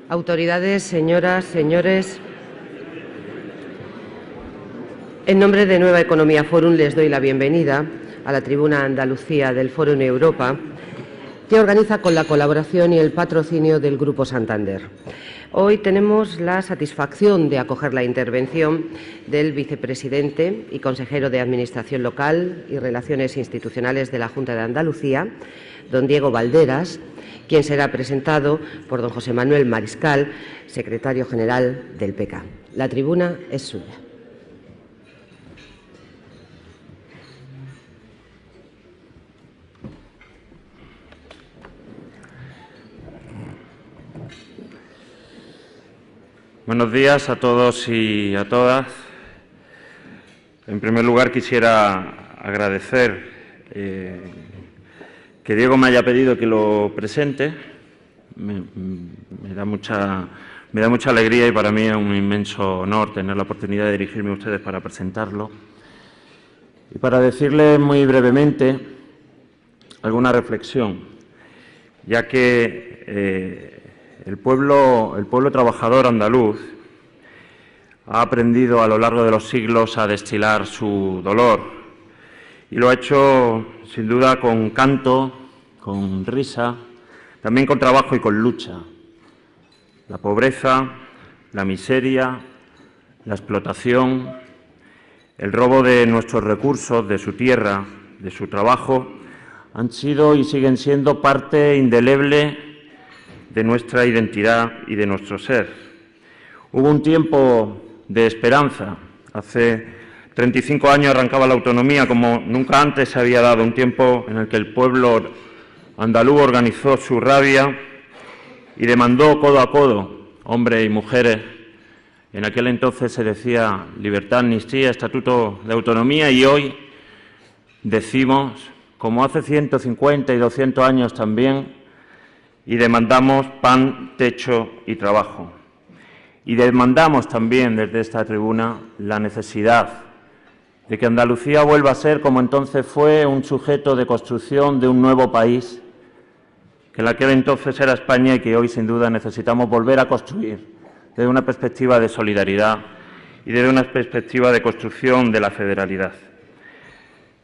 Autoridades, señoras, señores, en nombre de Nueva Economía Forum les doy la bienvenida a la tribuna Andalucía del Fórum Europa, que organiza con la colaboración y el patrocinio del Grupo Santander. Hoy tenemos la satisfacción de acoger la intervención del vicepresidente y consejero de Administración Local y Relaciones Institucionales de la Junta de Andalucía, don Diego Valderas, quien será presentado por don José Manuel Mariscal, secretario general del PECA. La tribuna es suya. Buenos días a todos y a todas. En primer lugar, quisiera agradecer que Diego me haya pedido que lo presente. Me da mucha alegría y para mí es un inmenso honor tener la oportunidad de dirigirme a ustedes para presentarlo. Y para decirles muy brevemente alguna reflexión, ya que el pueblo trabajador andaluz ha aprendido a lo largo de los siglos a destilar su dolor y lo ha hecho sin duda con canto, con risa, también con trabajo y con lucha. La pobreza, la miseria, la explotación, el robo de nuestros recursos, de su tierra, de su trabajo, han sido y siguen siendo parte indeleble de nuestra identidad y de nuestro ser. Hubo un tiempo de esperanza. Hace 35 años arrancaba la autonomía como nunca antes se había dado, un tiempo en el que el pueblo andaluz organizó su rabia y demandó codo a codo, hombres y mujeres. En aquel entonces se decía libertad, amnistía, estatuto de autonomía y hoy decimos, como hace 150 y 200 años también, y demandamos pan, techo y trabajo. Y demandamos también desde esta tribuna la necesidad de que Andalucía vuelva a ser, como entonces fue, un sujeto de construcción de un nuevo país, que en aquel entonces era España y que hoy sin duda necesitamos volver a construir desde una perspectiva de solidaridad y desde una perspectiva de construcción de la federalidad.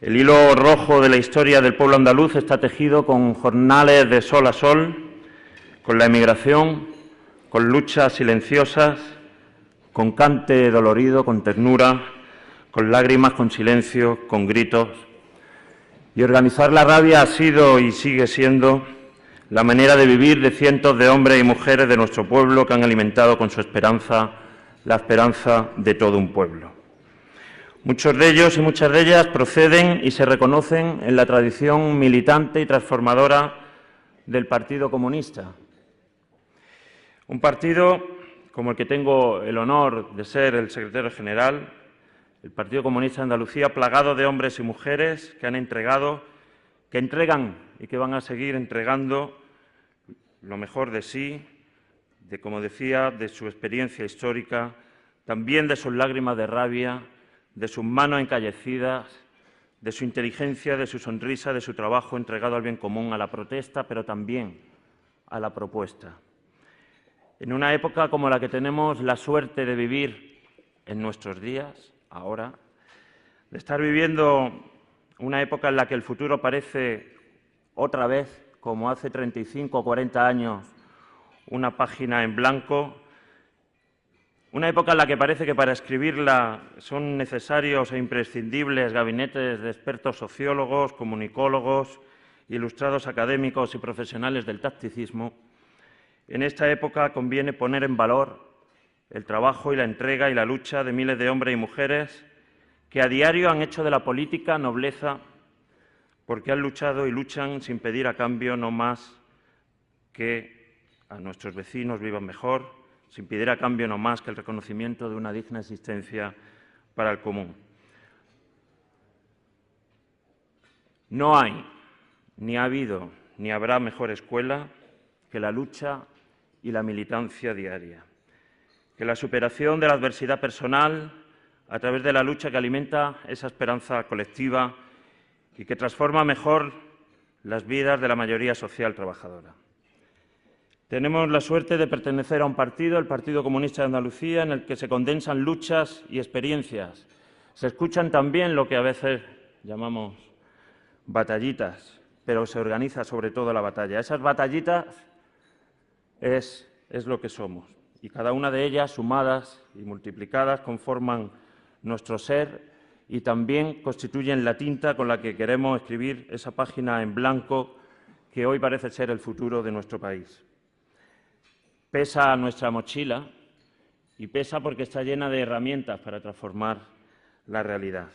El hilo rojo de la historia del pueblo andaluz está tejido con jornales de sol a sol, con la emigración, con luchas silenciosas, con cante dolorido, con ternura, con lágrimas, con silencio, con gritos. Y organizar la rabia ha sido y sigue siendo la manera de vivir de cientos de hombres y mujeres de nuestro pueblo que han alimentado con su esperanza la esperanza de todo un pueblo. Muchos de ellos y muchas de ellas proceden y se reconocen en la tradición militante y transformadora del Partido Comunista. Un partido como el que tengo el honor de ser el secretario general, el Partido Comunista de Andalucía, plagado de hombres y mujeres que han entregado, que entregan y que van a seguir entregando lo mejor de sí, de, como decía, de su experiencia histórica, también de sus lágrimas de rabia, de sus manos encallecidas, de su inteligencia, de su sonrisa, de su trabajo entregado al bien común, a la protesta, pero también a la propuesta. En una época como la que tenemos la suerte de vivir en nuestros días, ahora, de estar viviendo una época en la que el futuro parece otra vez, como hace 35 o 40 años, una página en blanco, una época en la que parece que para escribirla son necesarios e imprescindibles gabinetes de expertos sociólogos, comunicólogos, ilustrados académicos y profesionales del tacticismo. En esta época conviene poner en valor el trabajo y la entrega y la lucha de miles de hombres y mujeres que a diario han hecho de la política nobleza porque han luchado y luchan sin pedir a cambio no más que a nuestros vecinos vivan mejor, sin pedir a cambio no más que el reconocimiento de una digna existencia para el común. No hay, ni ha habido, ni habrá mejor escuela que la lucha y la militancia diaria, que la superación de la adversidad personal a través de la lucha que alimenta esa esperanza colectiva y que transforma mejor las vidas de la mayoría social trabajadora. Tenemos la suerte de pertenecer a un partido, el Partido Comunista de Andalucía, en el que se condensan luchas y experiencias. Se escuchan también lo que a veces llamamos batallitas, pero se organiza sobre todo la batalla. Esas batallitas es lo que somos, y cada una de ellas, sumadas y multiplicadas, conforman nuestro ser y también constituyen la tinta con la que queremos escribir esa página en blanco que hoy parece ser el futuro de nuestro país. Pesa nuestra mochila y pesa porque está llena de herramientas para transformar la realidad.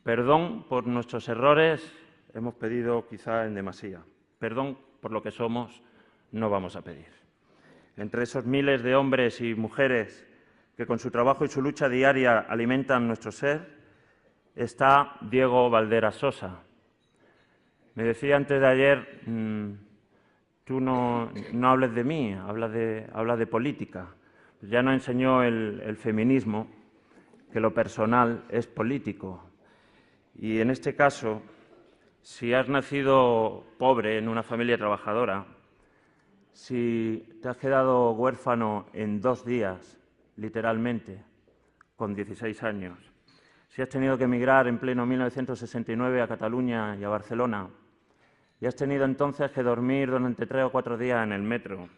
Perdón por nuestros errores, hemos pedido quizá en demasía. Perdón por lo que somos, no vamos a pedir. Entre esos miles de hombres y mujeres que con su trabajo y su lucha diaria alimentan nuestro ser, está Diego Valderas Sosa. Me decía antes de ayer, tú no hables de mí, habla de política. Ya nos enseñó el feminismo que lo personal es político. Y en este caso, si has nacido pobre en una familia trabajadora, si te has quedado huérfano en 2 días, literalmente, con 16 años, si has tenido que emigrar en pleno 1969 a Cataluña y a Barcelona, y has tenido entonces que dormir durante 3 o 4 días en el metro,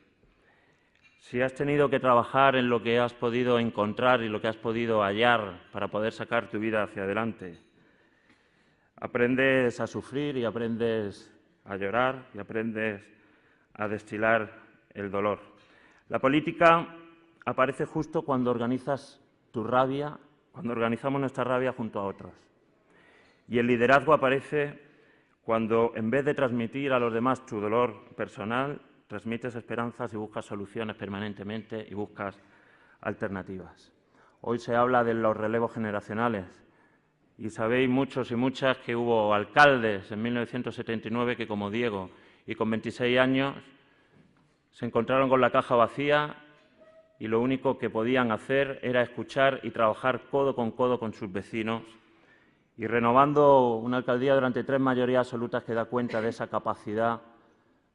si has tenido que trabajar en lo que has podido encontrar y lo que has podido hallar para poder sacar tu vida hacia adelante, aprendes a sufrir y aprendes a llorar y aprendes a destilar el dolor. La política aparece justo cuando organizas tu rabia, cuando organizamos nuestra rabia junto a otros. Y el liderazgo aparece cuando, en vez de transmitir a los demás tu dolor personal, transmites esperanzas y buscas soluciones permanentemente y buscas alternativas. Hoy se habla de los relevos generacionales y sabéis muchos y muchas que hubo alcaldes en 1979 que, como Diego, y con 26 años se encontraron con la caja vacía y lo único que podían hacer era escuchar y trabajar codo con sus vecinos, y renovando una alcaldía durante 3 mayorías absolutas que da cuenta de esa capacidad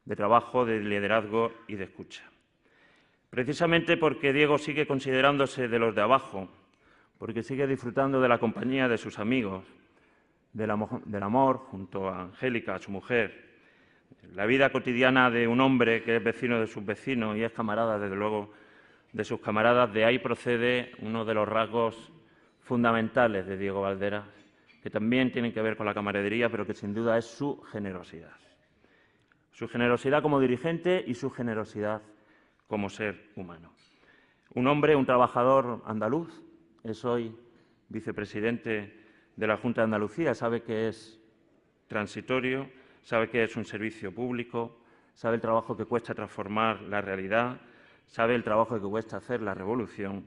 de trabajo, de liderazgo y de escucha. Precisamente porque Diego sigue considerándose de los de abajo, porque sigue disfrutando de la compañía de sus amigos, del amor junto a Angélica, su mujer, la vida cotidiana de un hombre que es vecino de sus vecinos y es camarada, desde luego, de sus camaradas. De ahí procede uno de los rasgos fundamentales de Diego Valderas, que también tienen que ver con la camaradería, pero que sin duda es su generosidad. Su generosidad como dirigente y su generosidad como ser humano. Un hombre, un trabajador andaluz, es hoy vicepresidente de la Junta de Andalucía, sabe que es transitorio, sabe que es un servicio público, sabe el trabajo que cuesta transformar la realidad, sabe el trabajo que cuesta hacer la revolución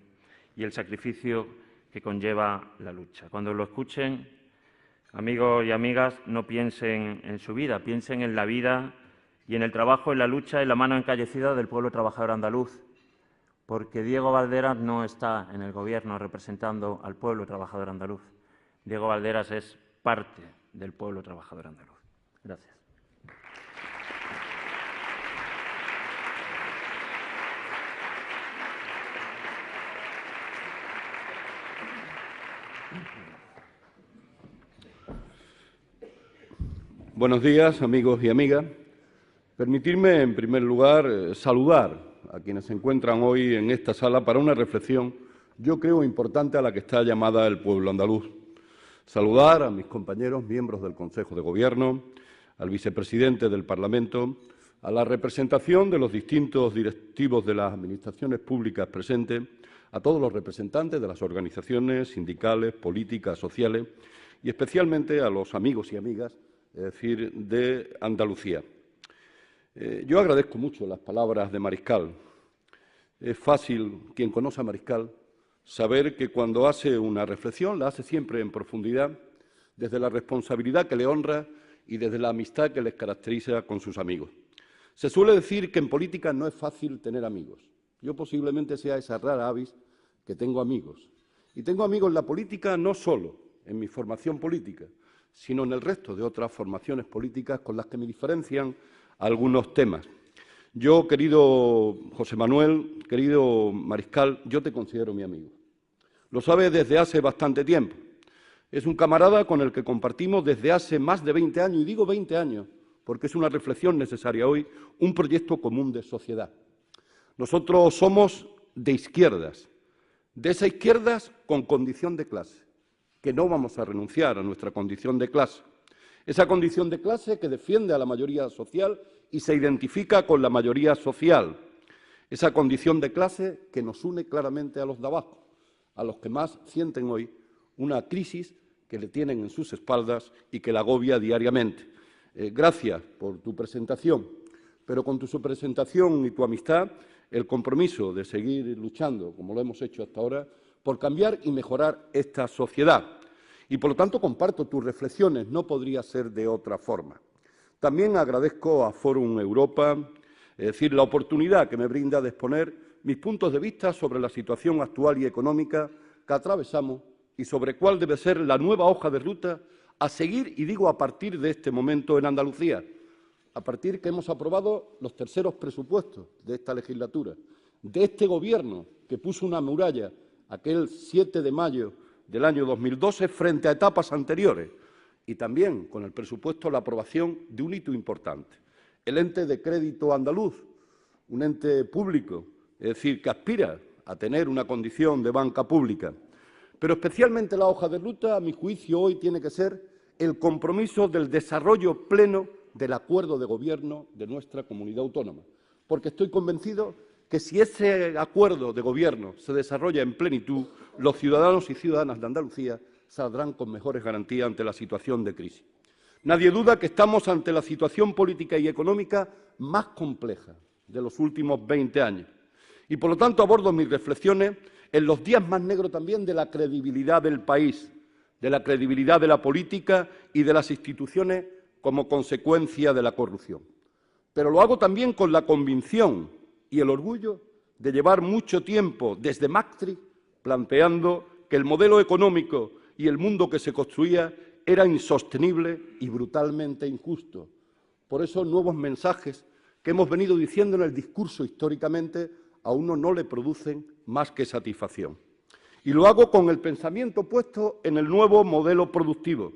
y el sacrificio que conlleva la lucha. Cuando lo escuchen, amigos y amigas, no piensen en su vida, piensen en la vida y en el trabajo, en la lucha, en la mano encallecida del pueblo trabajador andaluz, porque Diego Valderas no está en el Gobierno representando al pueblo trabajador andaluz. Diego Valderas es parte del pueblo trabajador andaluz. Gracias. Buenos días, amigos y amigas. Permitidme, en primer lugar, saludar a quienes se encuentran hoy en esta sala para una reflexión, yo creo, importante a la que está llamada el pueblo andaluz. Saludar a mis compañeros, miembros del Consejo de Gobierno, al vicepresidente del Parlamento, a la representación de los distintos directivos de las administraciones públicas presentes, a todos los representantes de las organizaciones sindicales, políticas, sociales y especialmente a los amigos y amigas, es decir, de Andalucía. Yo agradezco mucho las palabras de Mariscal. Es fácil, quien conoce a Mariscal, saber que cuando hace una reflexión la hace siempre en profundidad, desde la responsabilidad que le honra y desde la amistad que les caracteriza con sus amigos. Se suele decir que en política no es fácil tener amigos. Yo posiblemente sea esa rara avis que tengo amigos. Y tengo amigos en la política no solo en mi formación política, sino en el resto de otras formaciones políticas con las que me diferencian algunos temas. Yo, querido José Manuel, querido Mariscal, yo te considero mi amigo. Lo sabes desde hace bastante tiempo. Es un camarada con el que compartimos desde hace más de 20 años, y digo 20 años, porque es una reflexión necesaria hoy, un proyecto común de sociedad. Nosotros somos de izquierdas, de esas izquierdas con condición de clase, que no vamos a renunciar a nuestra condición de clase. Esa condición de clase que defiende a la mayoría social y se identifica con la mayoría social. Esa condición de clase que nos une claramente a los de abajo, a los que más sienten hoy una crisis que le tienen en sus espaldas y que la agobia diariamente. Gracias por tu presentación, pero con tu presentación y tu amistad, el compromiso de seguir luchando, como lo hemos hecho hasta ahora, por cambiar y mejorar esta sociedad. Y, por lo tanto, comparto tus reflexiones, no podría ser de otra forma. También agradezco a Forum Europa, es decir, la oportunidad que me brinda de exponer mis puntos de vista sobre la situación actual y económica que atravesamos y sobre cuál debe ser la nueva hoja de ruta a seguir, y digo a partir de este momento en Andalucía, a partir que hemos aprobado los terceros presupuestos de esta legislatura, de este Gobierno que puso una muralla aquel 7 de mayo del año 2012 frente a etapas anteriores, y también con el presupuesto la aprobación de un hito importante, el ente de crédito andaluz, un ente público, es decir, que aspira a tener una condición de banca pública. Pero especialmente la hoja de ruta, a mi juicio, hoy tiene que ser el compromiso del desarrollo pleno del acuerdo de gobierno de nuestra comunidad autónoma, porque estoy convencido que si ese acuerdo de gobierno se desarrolla en plenitud, los ciudadanos y ciudadanas de Andalucía saldrán con mejores garantías ante la situación de crisis. Nadie duda que estamos ante la situación política y económica más compleja de los últimos 20 años. Y, por lo tanto, abordo mis reflexiones en los días más negros también de la credibilidad del país, de la credibilidad de la política y de las instituciones como consecuencia de la corrupción. Pero lo hago también con la convicción y el orgullo de llevar mucho tiempo desde Maastricht planteando que el modelo económico y el mundo que se construía era insostenible y brutalmente injusto. Por eso, nuevos mensajes que hemos venido diciendo en el discurso históricamente a uno no le producen más que satisfacción. Y lo hago con el pensamiento puesto en el nuevo modelo productivo,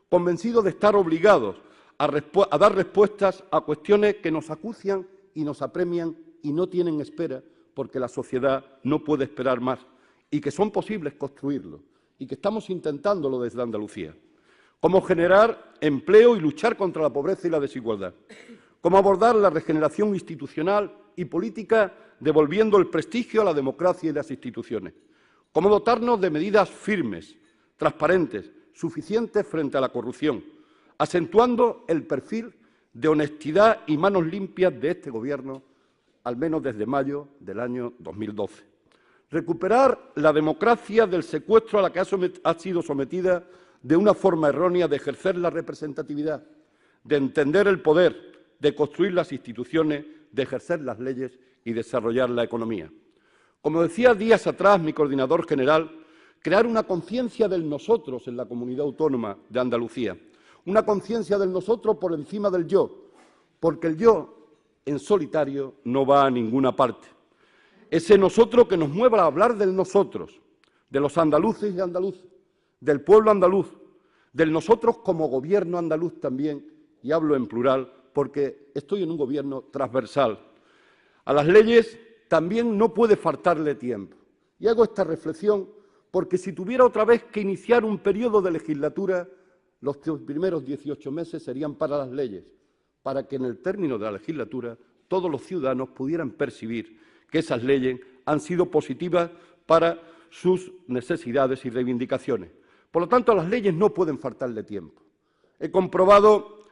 convencido de estar obligados a dar respuestas a cuestiones que nos acucian y nos apremian y no tienen espera, porque la sociedad no puede esperar más, y que son posibles construirlo, y que estamos intentándolo desde Andalucía. Cómo generar empleo y luchar contra la pobreza y la desigualdad. Cómo abordar la regeneración institucional y política, devolviendo el prestigio a la democracia y las instituciones. Cómo dotarnos de medidas firmes, transparentes, suficientes frente a la corrupción, acentuando el perfil de honestidad y manos limpias de este Gobierno, al menos desde mayo del año 2012. Recuperar la democracia del secuestro a la que ha sido sometida de una forma errónea de ejercer la representatividad, de entender el poder, de construir las instituciones, de ejercer las leyes y desarrollar la economía. Como decía días atrás mi coordinador general, crear una conciencia del nosotros en la comunidad autónoma de Andalucía, una conciencia del nosotros por encima del yo, porque el yo en solitario no va a ninguna parte. Ese nosotros que nos mueva a hablar del nosotros, de los andaluces y andaluces, del pueblo andaluz, del nosotros como gobierno andaluz también, y hablo en plural porque estoy en un gobierno transversal. A las leyes también no puede faltarle tiempo. Y hago esta reflexión porque si tuviera otra vez que iniciar un periodo de legislatura, los primeros 18 meses serían para las leyes, para que en el término de la legislatura todos los ciudadanos pudieran percibir que esas leyes han sido positivas para sus necesidades y reivindicaciones. Por lo tanto, a las leyes no pueden faltarle tiempo. He comprobado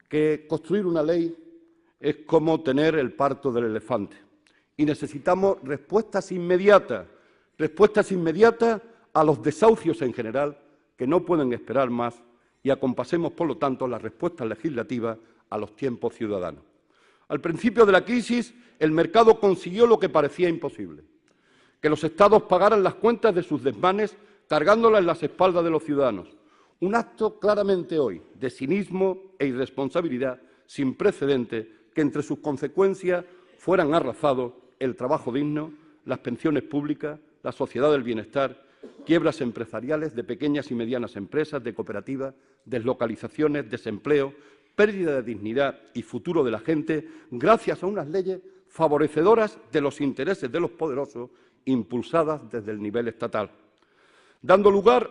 que construir una ley es como tener el parto del elefante y necesitamos respuestas inmediatas a los desahucios en general que no pueden esperar más y acompasemos, por lo tanto, las respuestas legislativas a los tiempos ciudadanos. Al principio de la crisis, el mercado consiguió lo que parecía imposible, que los Estados pagaran las cuentas de sus desmanes cargándolas en las espaldas de los ciudadanos. Un acto claramente hoy de cinismo e irresponsabilidad sin precedentes que entre sus consecuencias fueran arrasados el trabajo digno, las pensiones públicas, la sociedad del bienestar, quiebras empresariales de pequeñas y medianas empresas, de cooperativas, deslocalizaciones, desempleo, pérdida de dignidad y futuro de la gente, gracias a unas leyes favorecedoras de los intereses de los poderosos, impulsadas desde el nivel estatal, dando lugar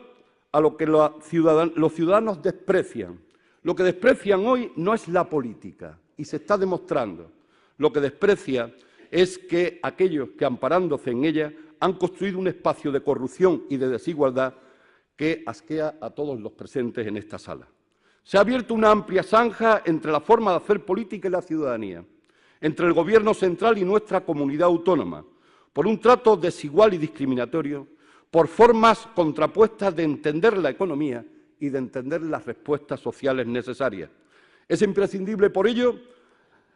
a lo que los ciudadanos desprecian. Lo que desprecian hoy no es la política, y se está demostrando. Lo que desprecia es que aquellos que, amparándose en ella, han construido un espacio de corrupción y de desigualdad que asquea a todos los presentes en esta sala. Se ha abierto una amplia zanja entre la forma de hacer política y la ciudadanía, entre el Gobierno central y nuestra comunidad autónoma, por un trato desigual y discriminatorio, por formas contrapuestas de entender la economía y de entender las respuestas sociales necesarias. Es imprescindible, por ello,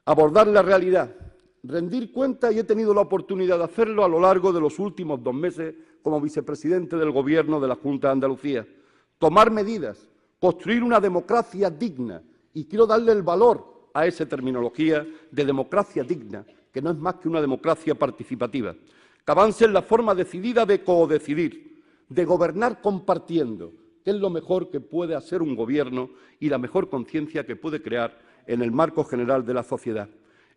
abordar la realidad, rendir cuentas, y he tenido la oportunidad de hacerlo a lo largo de los últimos 2 meses como vicepresidente del Gobierno de la Junta de Andalucía, tomar medidas, construir una democracia digna, y quiero darle el valor a esa terminología de democracia digna, que no es más que una democracia participativa, que avance en la forma decidida de codecidir, de gobernar compartiendo, que es lo mejor que puede hacer un gobierno y la mejor conciencia que puede crear en el marco general de la sociedad.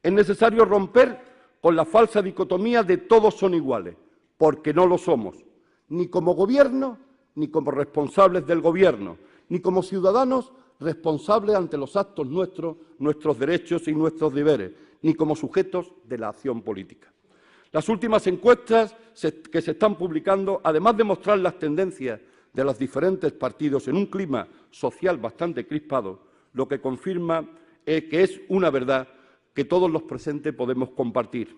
Es necesario romper con la falsa dicotomía de todos son iguales, porque no lo somos, ni como gobierno, ni como responsables del gobierno, ni como ciudadanos responsables ante los actos nuestros, nuestros derechos y nuestros deberes, ni como sujetos de la acción política. Las últimas encuestas que se están publicando, además de mostrar las tendencias de los diferentes partidos en un clima social bastante crispado, lo que confirma es que es una verdad que todos los presentes podemos compartir.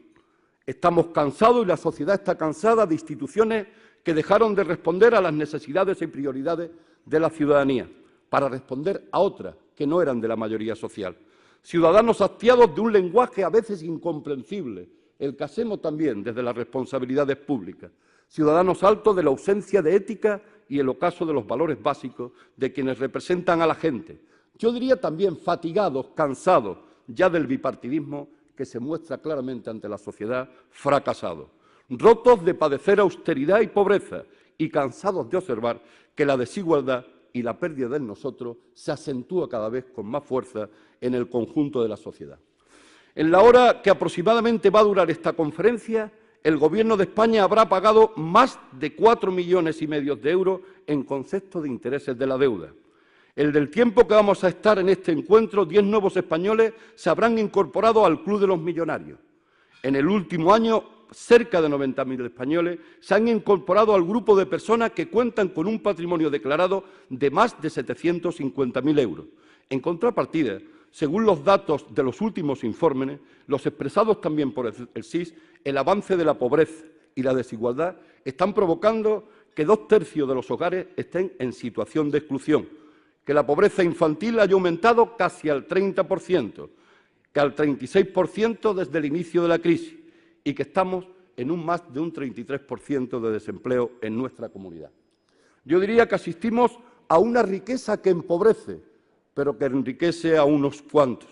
Estamos cansados y la sociedad está cansada de instituciones que dejaron de responder a las necesidades y prioridades de la ciudadanía para responder a otras que no eran de la mayoría social. Ciudadanos hastiados de un lenguaje a veces incomprensible, el que hacemos también desde las responsabilidades públicas. Ciudadanos hartos de la ausencia de ética y el ocaso de los valores básicos de quienes representan a la gente. Yo diría también fatigados, cansados ya del bipartidismo que se muestra claramente ante la sociedad fracasado, rotos de padecer austeridad y pobreza y cansados de observar que la desigualdad y la pérdida del nosotros se acentúa cada vez con más fuerza en el conjunto de la sociedad. En la hora que aproximadamente va a durar esta conferencia, el Gobierno de España habrá pagado más de 4,5 millones de euros en concepto de intereses de la deuda. Del tiempo que vamos a estar en este encuentro, 10 nuevos españoles se habrán incorporado al Club de los Millonarios. En el último año, cerca de 90.000 españoles se han incorporado al grupo de personas que cuentan con un patrimonio declarado de más de 750.000 euros. En contrapartida, según los datos de los últimos informes, los expresados también por el SIS, el avance de la pobreza y la desigualdad están provocando que 2/3 de los hogares estén en situación de exclusión, que la pobreza infantil haya aumentado casi al 30%, que al 36% desde el inicio de la crisis, y que estamos en más de un 33% de desempleo en nuestra comunidad. Yo diría que asistimos a una riqueza que empobrece, pero que enriquece a unos cuantos,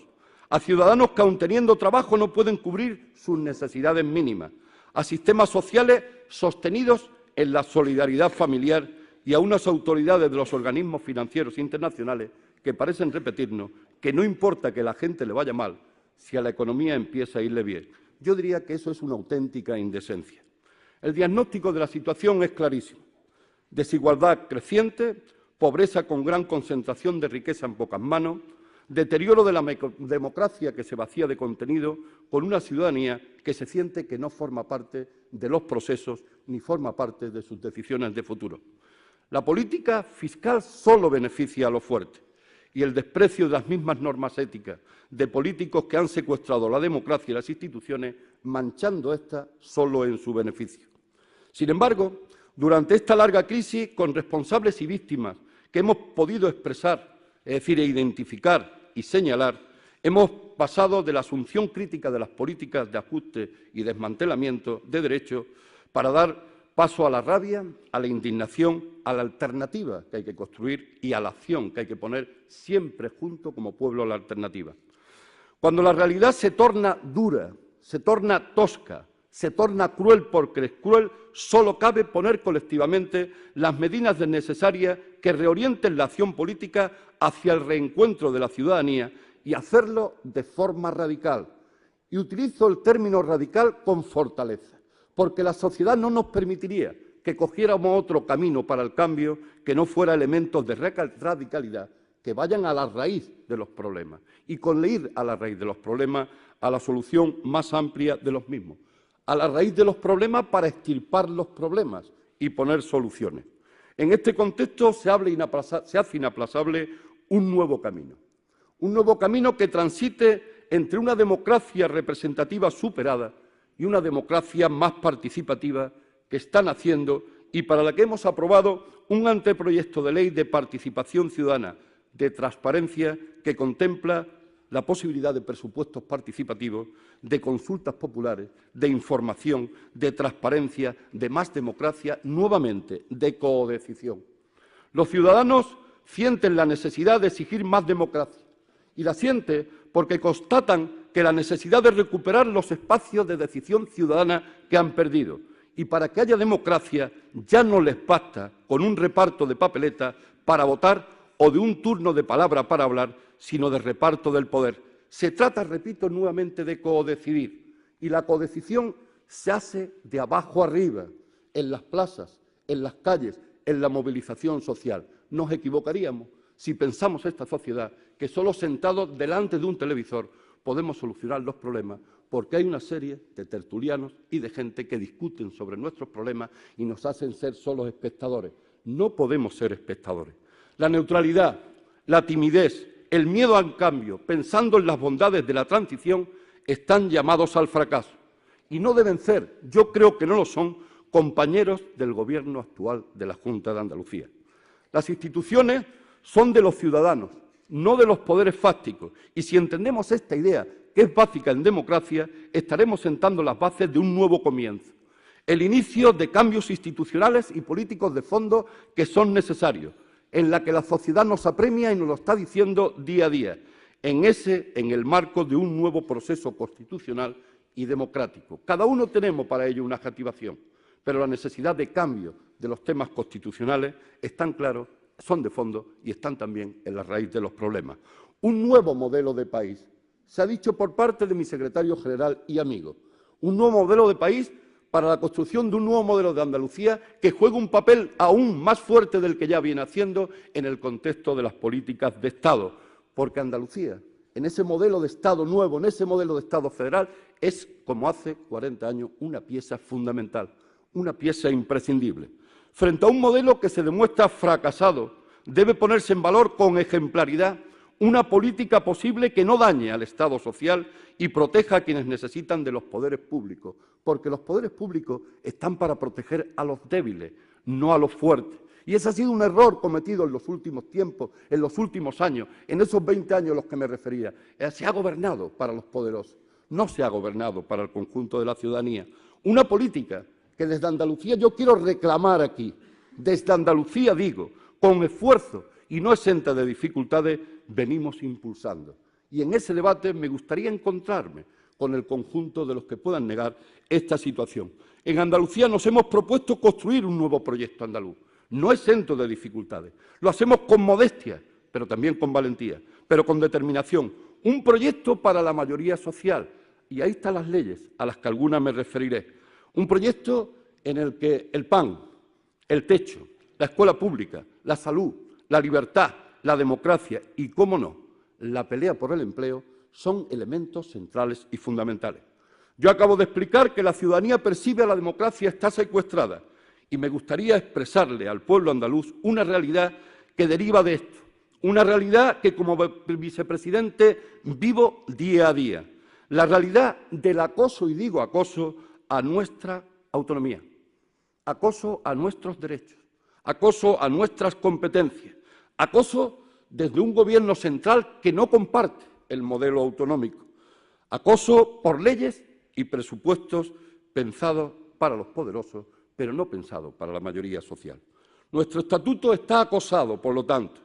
a ciudadanos que, aun teniendo trabajo, no pueden cubrir sus necesidades mínimas, a sistemas sociales sostenidos en la solidaridad familiar y a unas autoridades de los organismos financieros internacionales que parecen repetirnos que no importa que la gente le vaya mal si a la economía empieza a irle bien. Yo diría que eso es una auténtica indecencia. El diagnóstico de la situación es clarísimo. Desigualdad creciente, pobreza con gran concentración de riqueza en pocas manos, deterioro de la democracia que se vacía de contenido, con una ciudadanía que se siente que no forma parte de los procesos ni forma parte de sus decisiones de futuro. La política fiscal solo beneficia a los fuertes y el desprecio de las mismas normas éticas de políticos que han secuestrado la democracia y las instituciones, manchando esta solo en su beneficio. Sin embargo, durante esta larga crisis, con responsables y víctimas que hemos podido expresar, es decir, identificar y señalar, hemos pasado de la asunción crítica de las políticas de ajuste y desmantelamiento de derechos para dar paso a la rabia, a la indignación, a la alternativa que hay que construir y a la acción que hay que poner siempre junto como pueblo a la alternativa. Cuando la realidad se torna dura, se torna tosca, se torna cruel porque es cruel, solo cabe poner colectivamente las medidas necesarias que reorienten la acción política hacia el reencuentro de la ciudadanía y hacerlo de forma radical. Y utilizo el término radical con fortaleza, porque la sociedad no nos permitiría que cogiéramos otro camino para el cambio que no fuera elementos de radicalidad que vayan a la raíz de los problemas y con ir a la raíz de los problemas a la solución más amplia de los mismos, a la raíz de los problemas para extirpar los problemas y poner soluciones. En este contexto se hace inaplazable un nuevo camino que transite entre una democracia representativa superada y una democracia más participativa que está naciendo y para la que hemos aprobado un anteproyecto de ley de participación ciudadana, de transparencia, que contempla la posibilidad de presupuestos participativos, de consultas populares, de información, de transparencia, de más democracia, nuevamente, de codecisión. Los ciudadanos sienten la necesidad de exigir más democracia y la sienten porque constatan que la necesidad de recuperar los espacios de decisión ciudadana que han perdido. Y para que haya democracia ya no les basta con un reparto de papeletas para votar o de un turno de palabra para hablar, sino de reparto del poder. Se trata, repito nuevamente, de codecidir. Y la codecisión se hace de abajo arriba, en las plazas, en las calles, en la movilización social. Nos equivocaríamos si pensamos esta sociedad que solo sentados delante de un televisor podemos solucionar los problemas, porque hay una serie de tertulianos y de gente que discuten sobre nuestros problemas y nos hacen ser solo espectadores. No podemos ser espectadores. La neutralidad, la timidez, el miedo al cambio, pensando en las bondades de la transición, están llamados al fracaso. Y no deben ser, yo creo que no lo son, compañeros del Gobierno actual de la Junta de Andalucía. Las instituciones son de los ciudadanos, no de los poderes fácticos. Y si entendemos esta idea, que es básica en democracia, estaremos sentando las bases de un nuevo comienzo. El inicio de cambios institucionales y políticos de fondo que son necesarios, en la que la sociedad nos apremia y nos lo está diciendo día a día, en el marco de un nuevo proceso constitucional y democrático. Cada uno tenemos para ello una adjetivación, pero la necesidad de cambio de los temas constitucionales están claros, son de fondo y están también en la raíz de los problemas. Un nuevo modelo de país, se ha dicho por parte de mi secretario general y amigo, un nuevo modelo de país para la construcción de un nuevo modelo de Andalucía que juegue un papel aún más fuerte del que ya viene haciendo en el contexto de las políticas de Estado, porque Andalucía, en ese modelo de Estado nuevo, en ese modelo de Estado federal, es, como hace 40 años, una pieza fundamental, una pieza imprescindible. Frente a un modelo que se demuestra fracasado, debe ponerse en valor con ejemplaridad una política posible que no dañe al Estado social y proteja a quienes necesitan de los poderes públicos, porque los poderes públicos están para proteger a los débiles, no a los fuertes. Y ese ha sido un error cometido en los últimos tiempos, en los últimos años, en esos 20 años a los que me refería. Se ha gobernado para los poderosos, no se ha gobernado para el conjunto de la ciudadanía. Una política que desde Andalucía yo quiero reclamar aquí, desde Andalucía digo, con esfuerzo y no exenta de dificultades, venimos impulsando. Y en ese debate me gustaría encontrarme con el conjunto de los que puedan negar esta situación. En Andalucía nos hemos propuesto construir un nuevo proyecto andaluz, no exento de dificultades. Lo hacemos con modestia, pero también con valentía, pero con determinación. Un proyecto para la mayoría social, y ahí están las leyes, a las que algunas me referiré. Un proyecto en el que el pan, el techo, la escuela pública, la salud, la libertad, la democracia y, cómo no, la pelea por el empleo son elementos centrales y fundamentales. Yo acabo de explicar que la ciudadanía percibe a la democracia está secuestrada y me gustaría expresarle al pueblo andaluz una realidad que deriva de esto, una realidad que como vicepresidente vivo día a día, la realidad del acoso, y digo acoso, a nuestra autonomía, acoso a nuestros derechos, acoso a nuestras competencias, acoso desde un gobierno central que no comparte el modelo autonómico, acoso por leyes y presupuestos pensados para los poderosos, pero no pensados para la mayoría social. Nuestro estatuto está acosado, por lo tanto.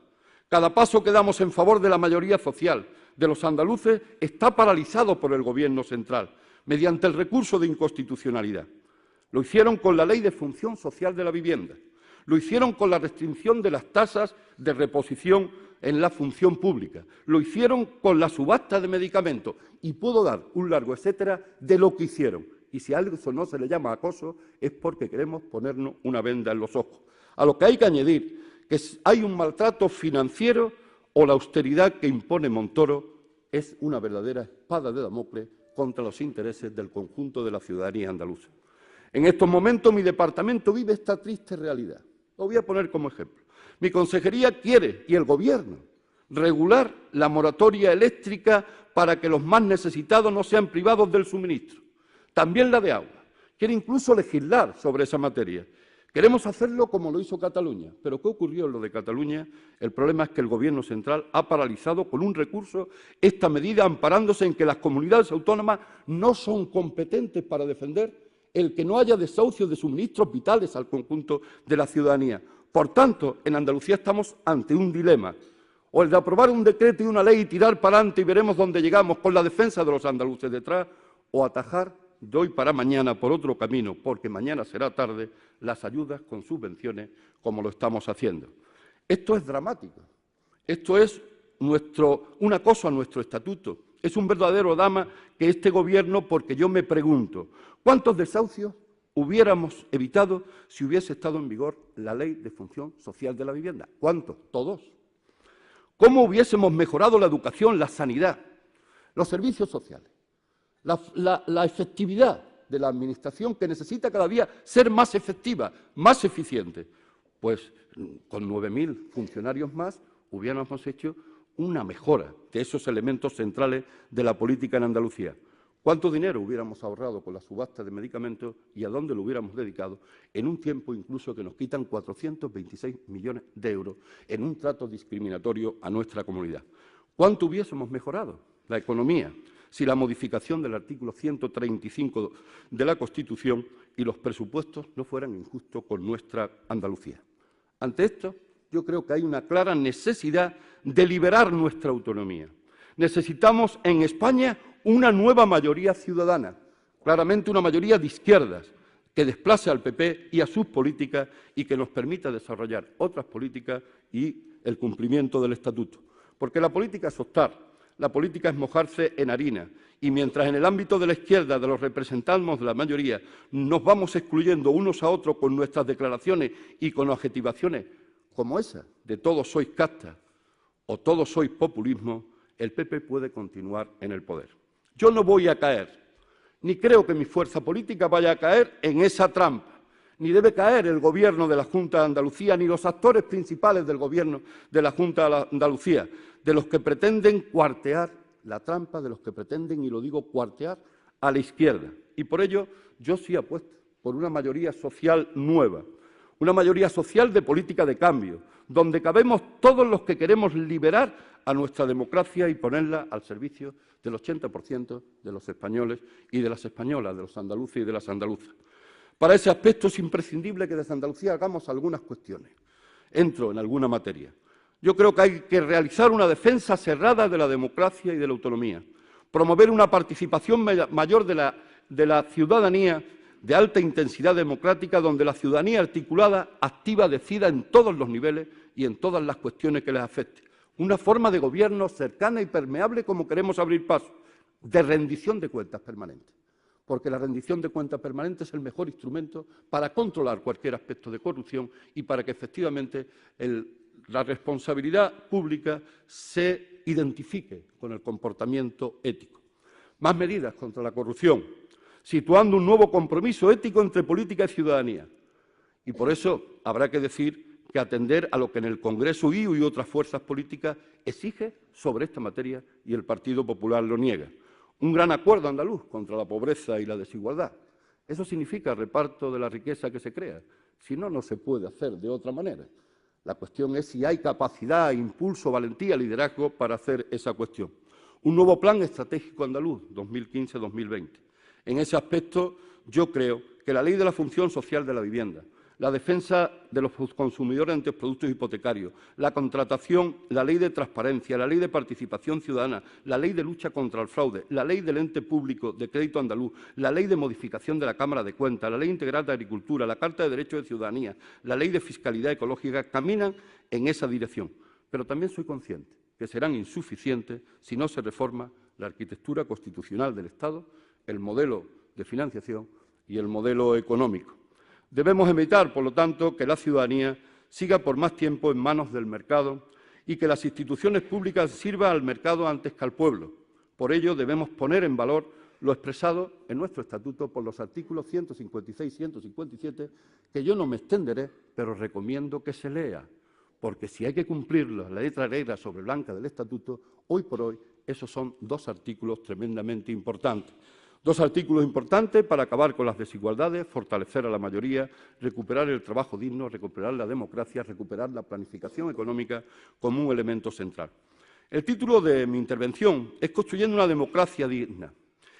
Cada paso que damos en favor de la mayoría social, de los andaluces está paralizado por el Gobierno central, mediante el recurso de inconstitucionalidad. Lo hicieron con la Ley de Función Social de la Vivienda, lo hicieron con la restricción de las tasas de reposición en la función pública, lo hicieron con la subasta de medicamentos y puedo dar un largo etcétera de lo que hicieron. Y si a eso no se le llama acoso es porque queremos ponernos una venda en los ojos. A lo que hay que añadir que hay un maltrato financiero o la austeridad que impone Montoro es una verdadera espada de Damocles contra los intereses del conjunto de la ciudadanía andaluza. En estos momentos mi departamento vive esta triste realidad. Lo voy a poner como ejemplo. Mi consejería quiere, y el Gobierno, regular la moratoria eléctrica para que los más necesitados no sean privados del suministro. También la de agua. Quiere incluso legislar sobre esa materia. Queremos hacerlo como lo hizo Cataluña. Pero ¿qué ocurrió en lo de Cataluña? El problema es que el Gobierno central ha paralizado con un recurso esta medida, amparándose en que las comunidades autónomas no son competentes para defender el que no haya desahucios de suministros vitales al conjunto de la ciudadanía. Por tanto, en Andalucía estamos ante un dilema, o el de aprobar un decreto y una ley y tirar para adelante y veremos dónde llegamos con la defensa de los andaluces detrás, o atajar de hoy para mañana por otro camino, porque mañana será tarde, las ayudas con subvenciones como lo estamos haciendo. Esto es dramático, esto es un acoso a nuestro estatuto, es un verdadero drama que este Gobierno, porque yo me pregunto, ¿cuántos desahucios hubiéramos evitado si hubiese estado en vigor la Ley de Función Social de la Vivienda? ¿Cuántos? Todos. ¿Cómo hubiésemos mejorado la educación, la sanidad, los servicios sociales, la efectividad de la Administración, que necesita cada día ser más efectiva, más eficiente? Pues con 9.000 funcionarios más hubiéramos hecho una mejora de esos elementos centrales de la política en Andalucía. ¿Cuánto dinero hubiéramos ahorrado con la subasta de medicamentos y a dónde lo hubiéramos dedicado en un tiempo incluso que nos quitan 426 millones de euros en un trato discriminatorio a nuestra comunidad? ¿Cuánto hubiésemos mejorado la economía si la modificación del artículo 135 de la Constitución y los presupuestos no fueran injustos con nuestra Andalucía? Ante esto, yo creo que hay una clara necesidad de liberar nuestra autonomía. Necesitamos en España una nueva mayoría ciudadana, claramente una mayoría de izquierdas, que desplace al PP y a sus políticas y que nos permita desarrollar otras políticas y el cumplimiento del Estatuto. Porque la política es optar, la política es mojarse en harina, y mientras en el ámbito de la izquierda, de los representantes de la mayoría, nos vamos excluyendo unos a otros con nuestras declaraciones y con adjetivaciones como esa de todos sois castas o todos sois populismo, el PP puede continuar en el poder. Yo no voy a caer, ni creo que mi fuerza política vaya a caer en esa trampa, ni debe caer el Gobierno de la Junta de Andalucía, ni los actores principales del Gobierno de la Junta de Andalucía, de los que pretenden cuartear la trampa, de los que pretenden, y lo digo, cuartear a la izquierda. Y por ello yo sí apuesto por una mayoría social nueva, una mayoría social de política de cambio, donde cabemos todos los que queremos liberar a nuestra democracia y ponerla al servicio del 80% de los españoles y de las españolas, de los andaluces y de las andaluzas. Para ese aspecto es imprescindible que desde Andalucía hagamos algunas cuestiones. Entro en alguna materia. Yo creo que hay que realizar una defensa cerrada de la democracia y de la autonomía, promover una participación mayor de la ciudadanía de alta intensidad democrática, donde la ciudadanía articulada, activa, decida en todos los niveles y en todas las cuestiones que les afecten. Una forma de gobierno cercana y permeable, como queremos abrir paso, de rendición de cuentas permanente. Porque la rendición de cuentas permanente es el mejor instrumento para controlar cualquier aspecto de corrupción y para que efectivamente la responsabilidad pública se identifique con el comportamiento ético. Más medidas contra la corrupción, situando un nuevo compromiso ético entre política y ciudadanía. Y por eso habrá que decir que atender a lo que en el Congreso y otras fuerzas políticas exige sobre esta materia y el Partido Popular lo niega. Un gran acuerdo andaluz contra la pobreza y la desigualdad. Eso significa reparto de la riqueza que se crea. Si no, no se puede hacer de otra manera. La cuestión es si hay capacidad, impulso, valentía, liderazgo para hacer esa cuestión. Un nuevo plan estratégico andaluz, 2015-2020. En ese aspecto, yo creo que la Ley de la Función Social de la Vivienda, la defensa de los consumidores ante los productos hipotecarios, la contratación, la ley de transparencia, la ley de participación ciudadana, la ley de lucha contra el fraude, la ley del ente público de crédito andaluz, la ley de modificación de la Cámara de Cuentas, la ley integral de agricultura, la Carta de Derechos de Ciudadanía, la ley de fiscalidad ecológica, caminan en esa dirección. Pero también soy consciente que serán insuficientes si no se reforma la arquitectura constitucional del Estado, el modelo de financiación y el modelo económico. Debemos evitar, por lo tanto, que la ciudadanía siga por más tiempo en manos del mercado y que las instituciones públicas sirvan al mercado antes que al pueblo. Por ello, debemos poner en valor lo expresado en nuestro Estatuto por los artículos 156 y 157, que yo no me extenderé, pero recomiendo que se lea, porque si hay que cumplir la letra negra sobre blanca del Estatuto, hoy por hoy esos son dos artículos tremendamente importantes. Dos artículos importantes para acabar con las desigualdades, fortalecer a la mayoría, recuperar el trabajo digno, recuperar la democracia, recuperar la planificación económica como un elemento central. El título de mi intervención es Construyendo una democracia digna,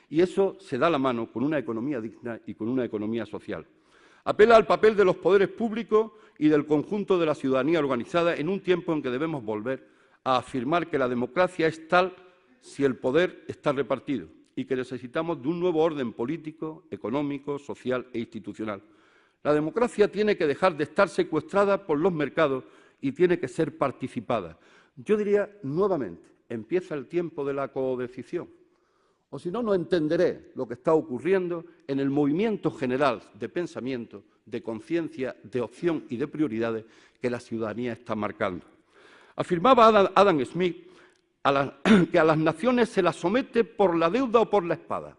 y eso se da la mano con una economía digna y con una economía social. Apela al papel de los poderes públicos y del conjunto de la ciudadanía organizada en un tiempo en que debemos volver a afirmar que la democracia es tal si el poder está repartido y que necesitamos de un nuevo orden político, económico, social e institucional. La democracia tiene que dejar de estar secuestrada por los mercados y tiene que ser participada. Yo diría nuevamente, empieza el tiempo de la codecisión. O si no, no entenderé lo que está ocurriendo en el movimiento general de pensamiento, de conciencia, de opción y de prioridades que la ciudadanía está marcando. Afirmaba Adam Smith que a las naciones se las somete por la deuda o por la espada.